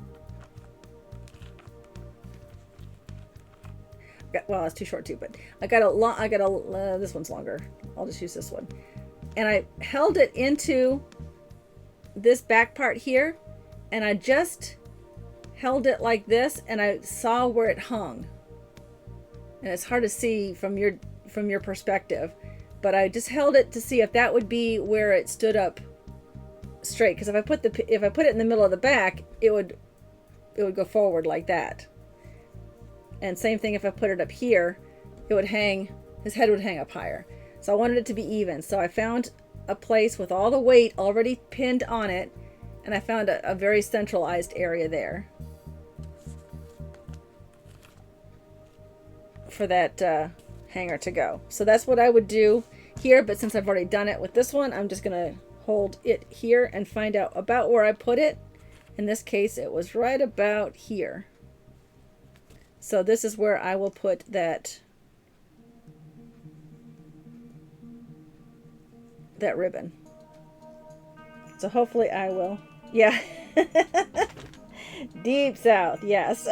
Well, it's too short too, but this one's longer. I'll just use this one. And I held it into this back part here, and I just held it like this, and I saw where it hung. And it's hard to see from your perspective, but I just held it to see if that would be where it stood up straight. Because if I put it in the middle of the back, it would go forward like that. And same thing if I put it up here, it would hang, his head would hang up higher. So I wanted it to be even. So I found a place with all the weight already pinned on it, and I found a very centralized area there for that hanger to go. So that's what I would do here, but since I've already done it with this one, I'm just gonna hold it here and find out about where I put it. In this case, it was right about here. So this is where I will put that ribbon. So hopefully I will. Yeah. Deep south, yes.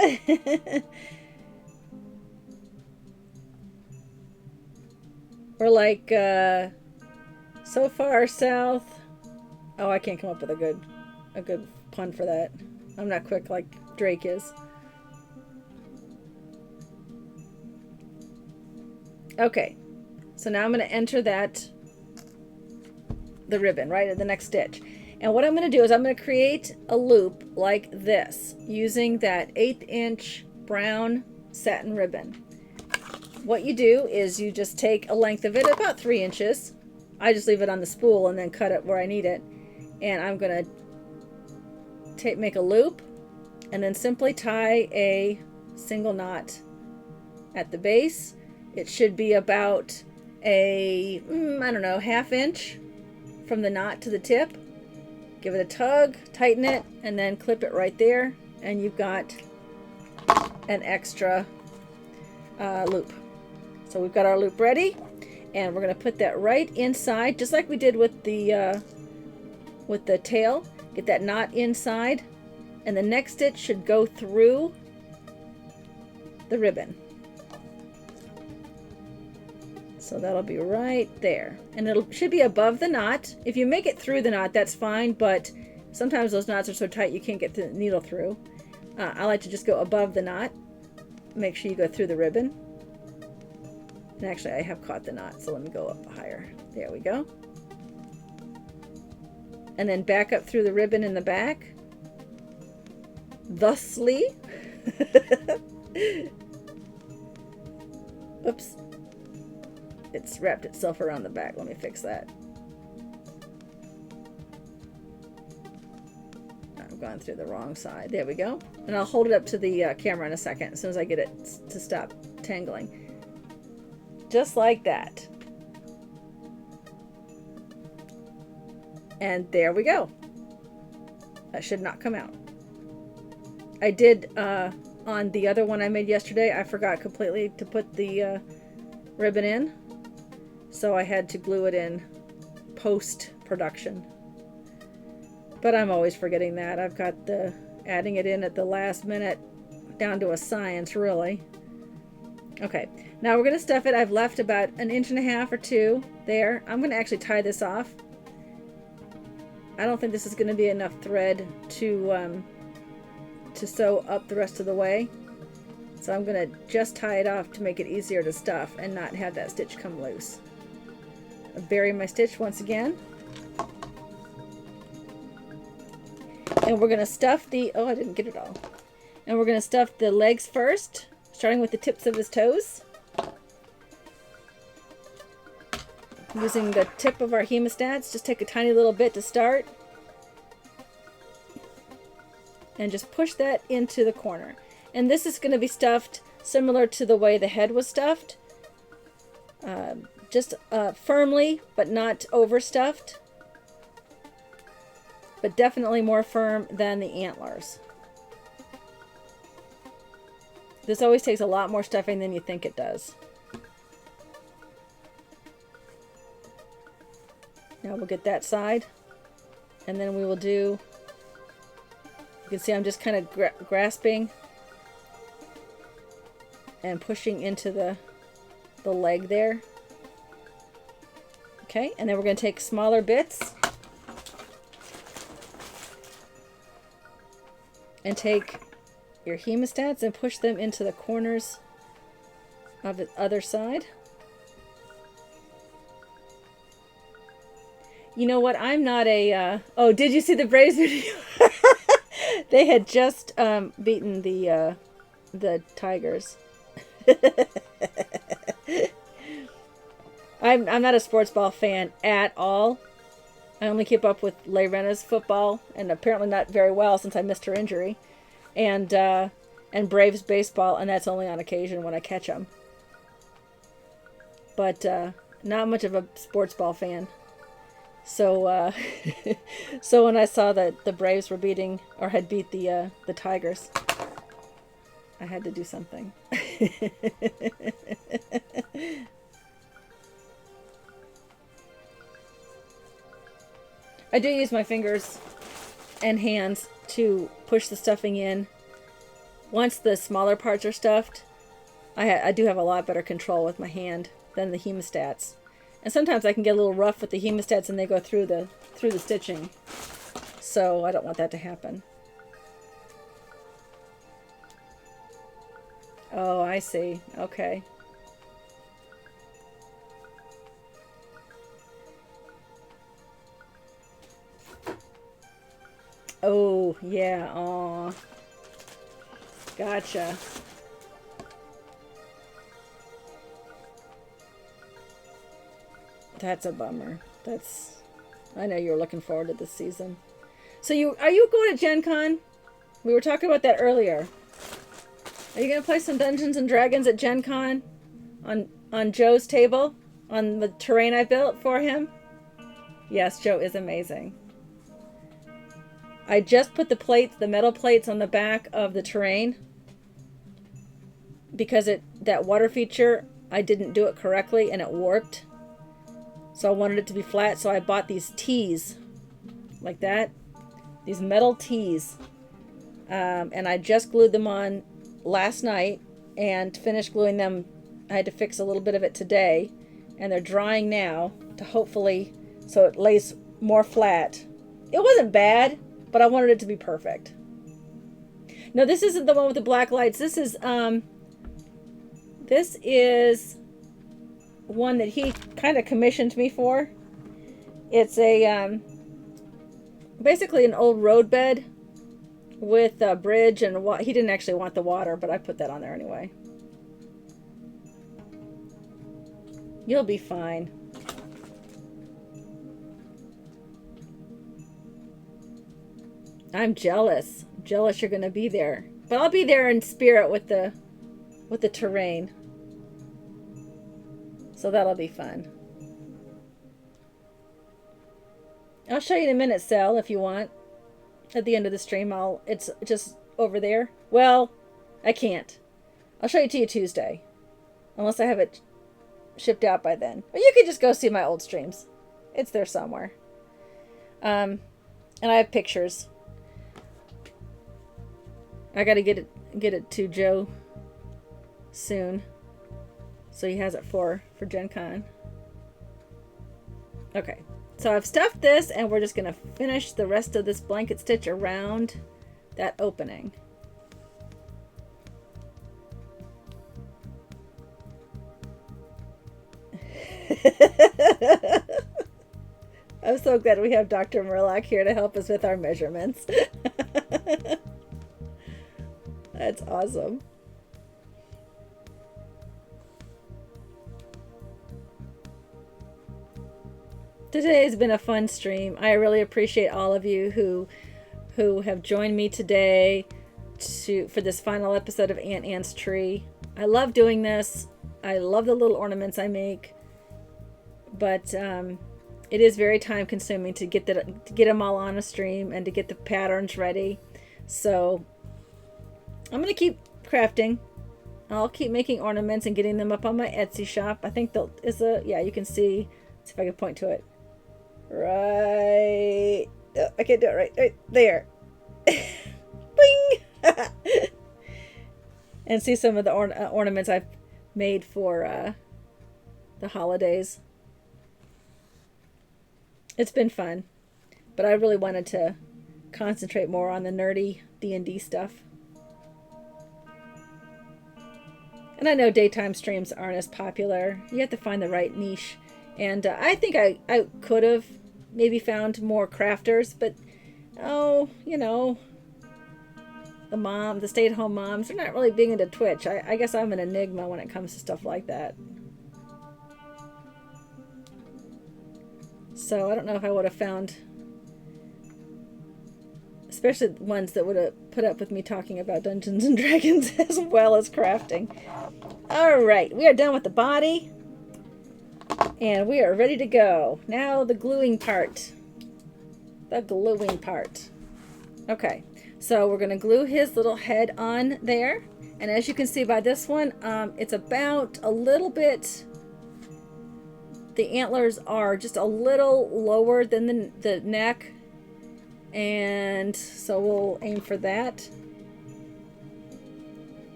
We're like so far south. Oh, I can't come up with a good pun for that. I'm not quick like Drake is. Okay, so now I'm going to enter the ribbon right at the next stitch. And what I'm going to do is I'm going to create a loop like this using that 1/8 inch brown satin ribbon. What you do is you just take a length of it about 3 inches. I just leave it on the spool and then cut it where I need it. And I'm going to make a loop and then simply tie a single knot at the base. It should be about a, I don't know, 1/2 inch from the knot to the tip. Give it a tug, tighten it, and then clip it right there, and you've got an extra loop. So we've got our loop ready, and we're going to put that right inside, just like we did with the tail. Get that knot inside, and the next stitch should go through the ribbon. So that'll be right there, and it should be above the knot. If you make it through the knot, that's fine, but sometimes those knots are so tight you can't get the needle through. I like to just go above the knot. Make sure you go through the ribbon. And actually, I have caught the knot, so let me go up higher. There we go. And then back up through the ribbon in the back. Thusly. Oops. It's wrapped itself around the back. Let me fix that. I've gone through the wrong side. There we go. And I'll hold it up to the camera in a second as soon as I get it to stop tangling. Just like that. And there we go. That should not come out. I did, on the other one I made yesterday, I forgot completely to put the ribbon in. So I had to glue it in post-production. But I'm always forgetting that. I've got the adding it in at the last minute down to a science, really. Okay, now we're going to stuff it. I've left about 1.5 inches or 2 there. I'm going to actually tie this off. I don't think this is going to be enough thread to sew up the rest of the way. So I'm going to just tie it off to make it easier to stuff and not have that stitch come loose. I'll bury my stitch once again. And we're going to stuff the, oh, I didn't get it all. And we're going to stuff the legs first, starting with the tips of his toes. Using the tip of our hemostats, just take a tiny little bit to start. And just push that into the corner. And this is going to be stuffed similar to the way the head was stuffed. Just firmly, but not overstuffed. But definitely more firm than the antlers. This always takes a lot more stuffing than you think it does. Now we'll get that side, and then we will do, you can see I'm just kind of grasping and pushing into the leg there. Okay, and then we're going to take smaller bits and take your hemostats and push them into the corners of the other side. You know what? I'm not a... oh, did you see the Braves video? They had just beaten the Tigers. I'm not a sports ball fan at all. I only keep up with Lerena's football, and apparently not very well since I missed her injury. And Braves baseball, and that's only on occasion when I catch them. But not much of a sports ball fan. So so when I saw that the Braves were beating, or had beat the Tigers, I had to do something. I do use my fingers and hands to push the stuffing in. Once the smaller parts are stuffed, I do have a lot better control with my hand than the hemostats. And sometimes I can get a little rough with the hemostats and they go through the stitching. So I don't want that to happen. Oh, I see. Okay. Oh, yeah. Aw. Gotcha. That's a bummer. I know you were looking forward to this season. So are you going to Gen Con? We were talking about that earlier. Are you going to play some Dungeons and Dragons at Gen Con? On Joe's table? On the terrain I built for him? Yes, Joe is amazing. I just put the plates, the metal plates on the back of the terrain because that water feature, I didn't do it correctly and it warped. So I wanted it to be flat, so I bought these tees like that. These metal tees. And I just glued them on last night and finished gluing them. I had to fix a little bit of it today. And they're drying now to hopefully, so it lays more flat. It wasn't bad, but I wanted it to be perfect. No, this isn't the one with the black lights. This is one that he kind of commissioned me for. It's a basically an old roadbed with a bridge and he didn't actually want the water, but I put that on there anyway. You'll be fine. I'm jealous. Jealous you're gonna be there. But I'll be there in spirit with the terrain. So that'll be fun. I'll show you in a minute, Sal, if you want. At the end of the stream, it's just over there. Well, I can't. I'll show it to you Tuesday. Unless I have it shipped out by then. Or you could just go see my old streams. It's there somewhere. And I have pictures. I gotta get it to Joe soon. So he has it for Gen Con. Okay. So I've stuffed this and we're just going to finish the rest of this blanket stitch around that opening. I'm so glad we have Dr. Murlock here to help us with our measurements. That's awesome. Today has been a fun stream. I really appreciate all of you who have joined me today for this final episode of Aunt Anne's Tree. I love doing this. I love the little ornaments I make, but it is very time consuming to get them all on a stream and to get the patterns ready. So I'm gonna keep crafting. I'll keep making ornaments and getting them up on my Etsy shop. I think yeah, you can see. Let's see if I can point to it. Right. Oh, I can't do it right there. Bing! And see some of the ornaments I've made for the holidays. It's been fun, but I really wanted to concentrate more on the nerdy D&D stuff. And I know daytime streams aren't as popular. You have to find the right niche. And I think I could have maybe found more crafters, but the stay-at-home moms, they're not really big into Twitch. I guess I'm an enigma when it comes to stuff like that. So I don't know if I would have found, especially ones that would have put up with me talking about Dungeons and Dragons as well as crafting. All right, we are done with the body. And we are ready to go. Now the gluing part. The gluing part. Okay, so we're going to glue his little head on there. And as you can see by this one, it's about a little bit, the antlers are just a little lower than the neck. And so we'll aim for that.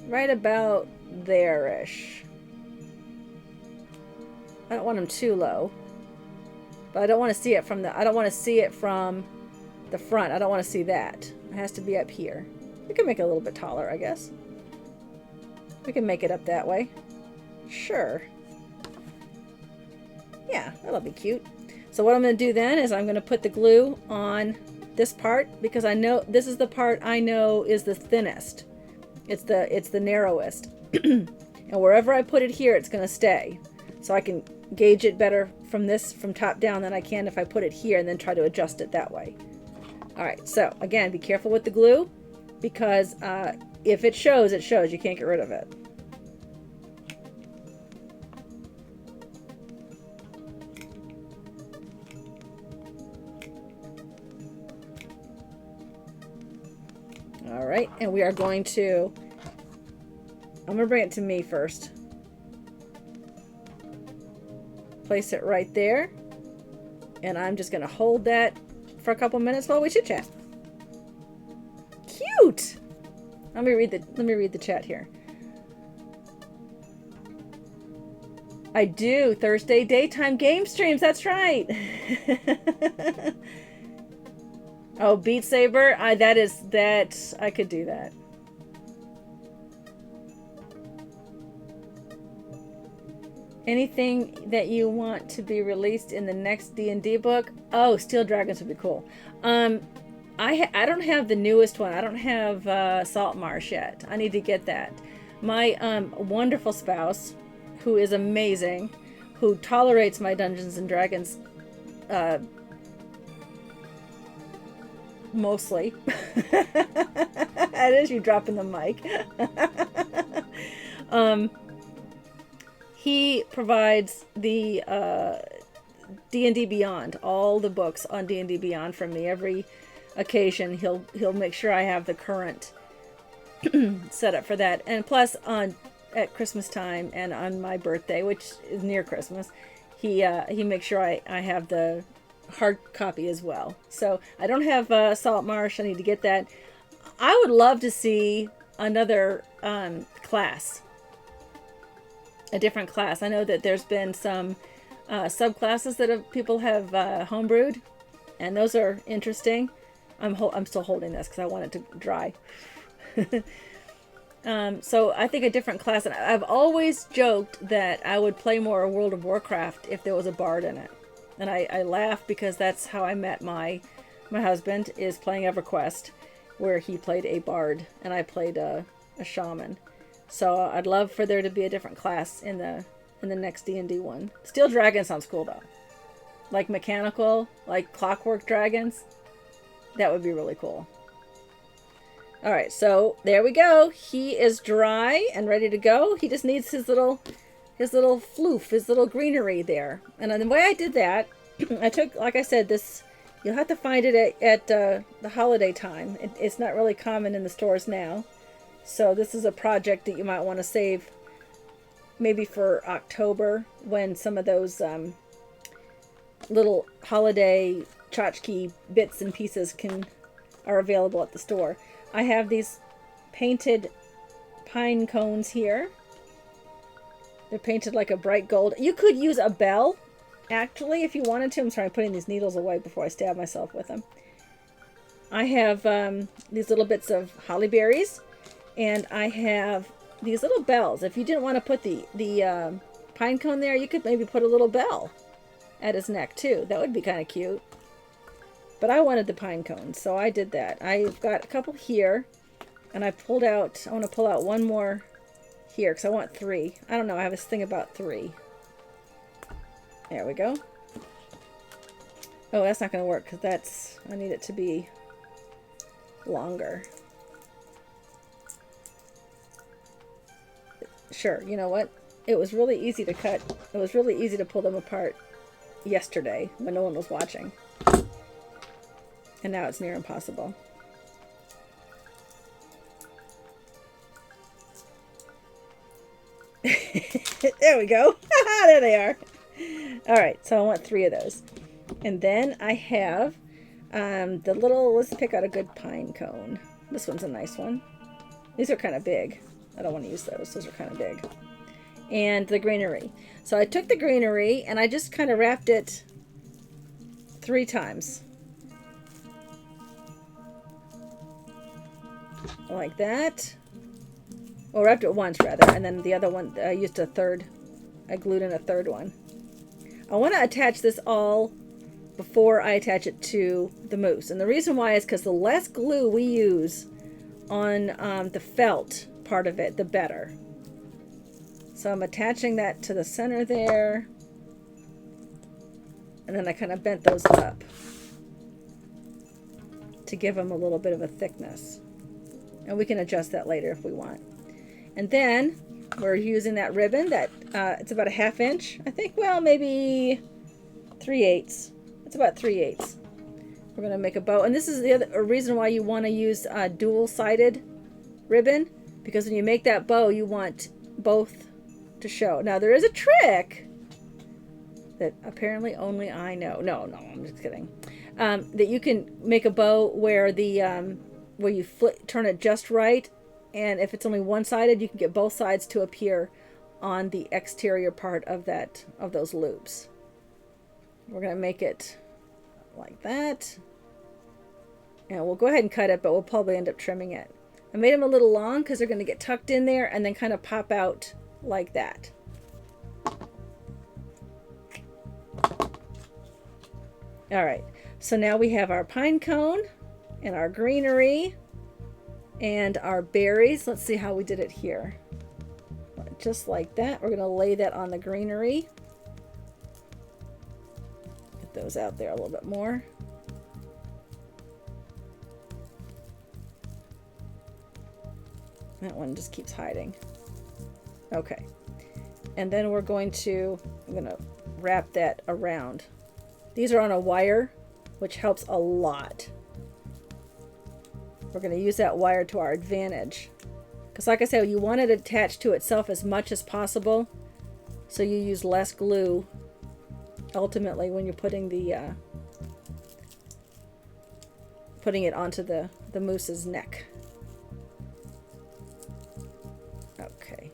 Right about there-ish. I don't want them too low, but I don't want to see it from the front. I don't want to see that. It has to be up here. We can make it a little bit taller, I guess. We can make it up that way. Sure. Yeah, that'll be cute. So what I'm going to do then is I'm going to put the glue on this part because I know this is the part I know is the thinnest. It's the narrowest. And wherever I put it here, it's going to stay. So I can gauge it better from top down than I can if I put it here and then try to adjust it that way. All right, so again, be careful with the glue because if it shows, it shows. You can't get rid of it. All right, and we are going to, I'm going to bring it to me first. Place it right there. And I'm just going to hold that for a couple minutes while we chit chat. Cute. Let me read the chat here. I do Thursday daytime game streams. That's right. Oh, Beat Saber. That I could do that. Anything that you want to be released in the next D&D book? Oh, Steel Dragons would be cool. I don't have the newest one. I don't have Salt Marsh yet. I need to get that. My wonderful spouse, who is amazing, who tolerates my Dungeons and Dragons mostly. That is you dropping the mic. He provides the D&D Beyond, all the books on D&D Beyond from me. Every occasion he'll make sure I have the current setup for that. And plus at Christmas time and on my birthday, which is near Christmas, he makes sure I have the hard copy as well. So I don't have Salt Marsh. I need to get that. I would love to see another class. A different class. I know that there's been some subclasses that people have homebrewed, and those are interesting. I'm still holding this because I want it to dry. So I think a different class, and I've always joked that I would play more World of Warcraft if there was a bard in it. And I laugh because that's how I met my husband, is playing EverQuest, where he played a bard and I played a shaman. So I'd love for there to be a different class in the next D&D one. Steel Dragon sounds cool though. Like mechanical, like clockwork dragons. That would be really cool. All right, so there we go. He is dry and ready to go. He just needs his little floof, his little greenery there. And the way I did that, I took, like I said, this, you'll have to find it at the holiday time. It's not really common in the stores now. So this is a project that you might want to save maybe for October, when some of those little holiday tchotchke bits and pieces are available at the store. I have these painted pine cones here. They're painted like a bright gold. You could use a bell, actually, if you wanted to. I'm sorry, I'm putting these needles away before I stab myself with them. I have these little bits of holly berries. And I have these little bells. If you didn't want to put the pine cone there, you could maybe put a little bell at his neck too. That would be kind of cute. But I wanted the pine cone, so I did that. I've got a couple here, and I want to pull out one more here because I want 3. I don't know, I have this thing about 3. There we go. Oh, that's not going to work because I need it to be longer. Sure, you know what? It was really easy to cut. It was really easy to pull them apart yesterday when no one was watching. And now it's near impossible. There we go. There they are. All right, so I want 3 of those. And then I have let's pick out a good pine cone. This one's a nice one. These are kind of big. I don't want to use those. Those are kind of big. And the greenery. So I took the greenery and I just kind of wrapped it 3 times. Like that. Well, wrapped it once rather. And then the other one, I used a third. I glued in a third one. I want to attach this all before I attach it to the moose. And the reason why is because the less glue we use on the felt part of it, the better. So I'm attaching that to the center there, and then I kind of bent those up to give them a little bit of a thickness, and we can adjust that later if we want. And then we're using that ribbon that it's about a 1/2 inch, I think. Well, maybe 3/8. It's about 3/8. We're going to make a bow. And this is the other reason why you want to use dual-sided ribbon, because when you make that bow, you want both to show. Now, there is a trick that apparently only I know. No, I'm just kidding. That you can make a bow where the where you turn it just right, and if it's only one-sided, you can get both sides to appear on the exterior part of those loops. We're going to make it like that. And we'll go ahead and cut it, but we'll probably end up trimming it. I made them a little long because they're going to get tucked in there and then kind of pop out like that. All right, so now we have our pine cone and our greenery and our berries. Let's see how we did it here. Just like that. We're going to lay that on the greenery. Get those out there a little bit more. That one just keeps hiding. Okay. And then I'm going to wrap that around. These are on a wire, which helps a lot. We're going to use that wire to our advantage. Because like I said, you want it attached to itself as much as possible, so you use less glue ultimately when you're putting it onto the moose's neck. Okay.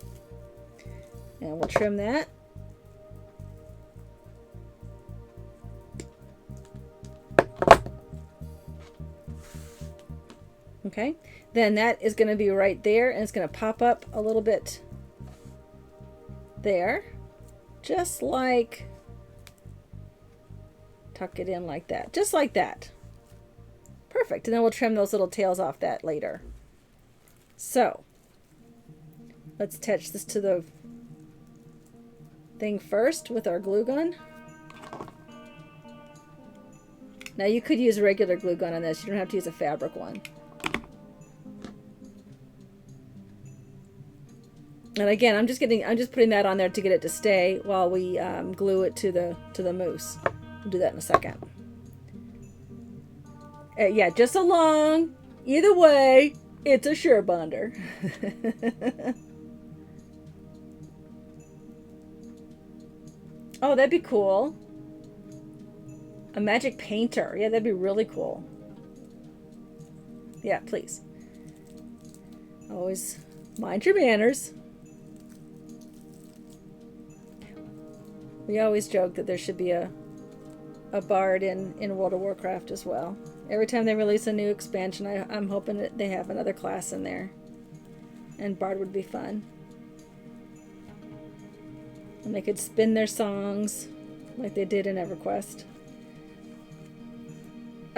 And we'll trim that. Okay, then that is going to be right there, and it's going to pop up a little bit there, just like, tuck it in like that, just like that. Perfect. And then we'll trim those little tails off that later. So let's attach this to the thing first with our glue gun. Now you could use a regular glue gun on this. You don't have to use a fabric one. And again, I'm just putting that on there to get it to stay while we glue it to the moose. We'll do that in a second. Yeah, just along. Either way, it's a sure bonder. Oh, that'd be cool. A magic painter. Yeah, that'd be really cool. Yeah, please. Always mind your manners. We always joke that there should be a bard in World of Warcraft as well. Every time they release a new expansion, I'm hoping that they have another class in there. And bard would be fun. And they could spin their songs like they did in EverQuest.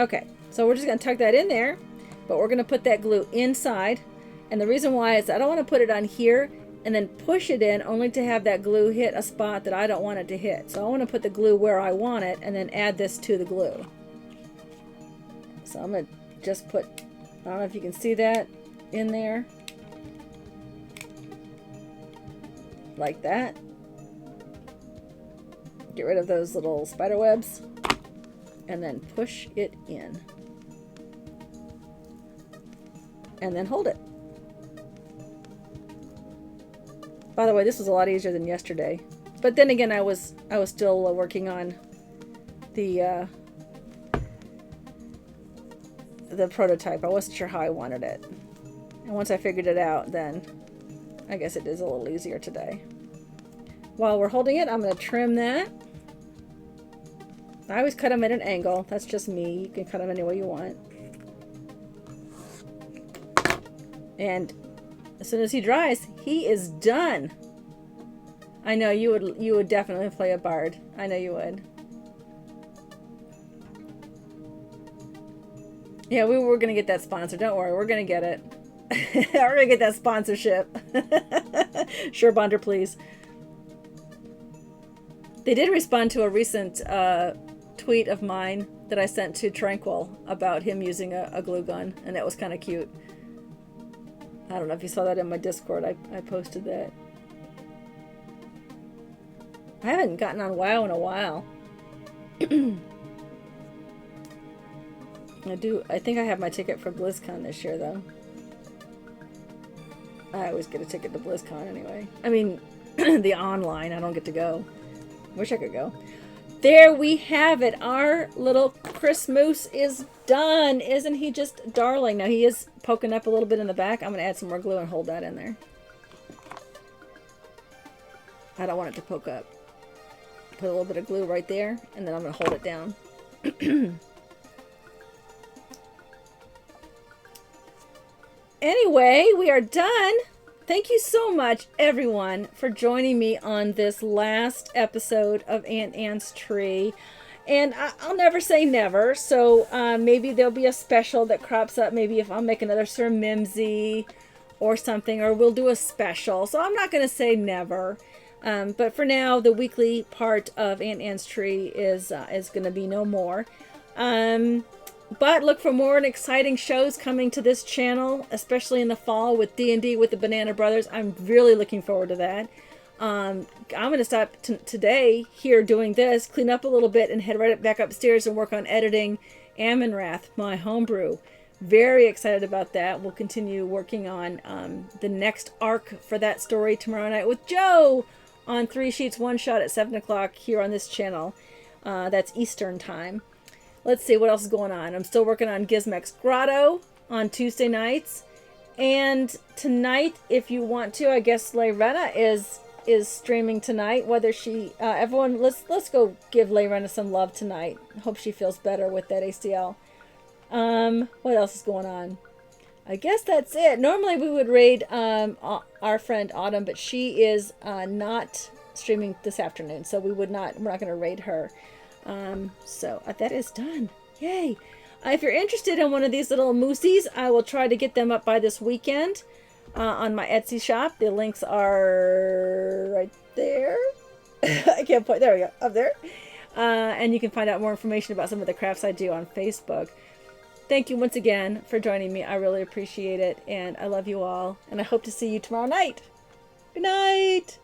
Okay, so we're just going to tuck that in there, but we're going to put that glue inside. And the reason why is I don't want to put it on here and then push it in only to have that glue hit a spot that I don't want it to hit. So I want to put the glue where I want it and then add this to the glue. So I'm going to just put, I don't know if you can see that in there. Like that. Get rid of those little spider webs. And then push it in. And then hold it. By the way, this was a lot easier than yesterday. But then again, I was still working on the prototype. I wasn't sure how I wanted it. And once I figured it out, then I guess it is a little easier today. While we're holding it, I'm going to trim that. I always cut them at an angle. That's just me. You can cut them any way you want. And as soon as he dries, he is done. I know you would definitely play a bard. I know you would. Yeah, we were gonna get that sponsor. Don't worry, we're gonna get it. We're gonna get that sponsorship. Sure, Bonder, please. They did respond to a recent tweet of mine that I sent to Tranquil about him using a glue gun, and that was kind of cute. I don't know if you saw that in my Discord. I posted that. I haven't gotten on WoW in a while. I think I have my ticket for BlizzCon this year, though. I always get a ticket to BlizzCon anyway. I mean, the online, I don't get to go. Wish I could go. There we have it. Our little Chris Moose is done. Isn't he just darling? Now, he is poking up a little bit in the back. I'm going to add some more glue and hold that in there. I don't want it to poke up. Put a little bit of glue right there, and then I'm going to hold it down. Anyway, we are done. Thank you so much, everyone, for joining me on this last episode of Aunt Anne's Tree. And I'll never say never, so maybe there'll be a special that crops up. Maybe if I'll make another Sir Mimsy or something, or we'll do a special. So I'm not going to say never. But for now, the weekly part of Aunt Anne's Tree is going to be no more. But look for more and exciting shows coming to this channel, especially in the fall with D&D with the Banana Brothers. I'm really looking forward to that. I'm going to stop today here doing this, clean up a little bit, and head right back upstairs and work on editing Ammonrath, my homebrew. Very excited about that. We'll continue working on the next arc for that story tomorrow night with Joe on 3 Sheets 1 Shot at 7 o'clock here on this channel. That's Eastern time. Let's see what else is going on. I'm still working on Gizmek's Grotto on Tuesday nights. And tonight, if you want to, I guess Layrena is streaming tonight. Whether she everyone let's go give Layrena some love tonight. Hope she feels better with that ACL. What else is going on? I guess that's it. Normally we would raid our friend Autumn, but she is not streaming this afternoon, so we're not going to raid her. So that is done. Yay. If you're interested in one of these little moosies, I will try to get them up by this weekend on my Etsy shop. The links are right there. I can't point. There we go. Up there. And you can find out more information about some of the crafts I do on Facebook. Thank you once again for joining me. I really appreciate it. And I love you all. And I hope to see you tomorrow night. Good night.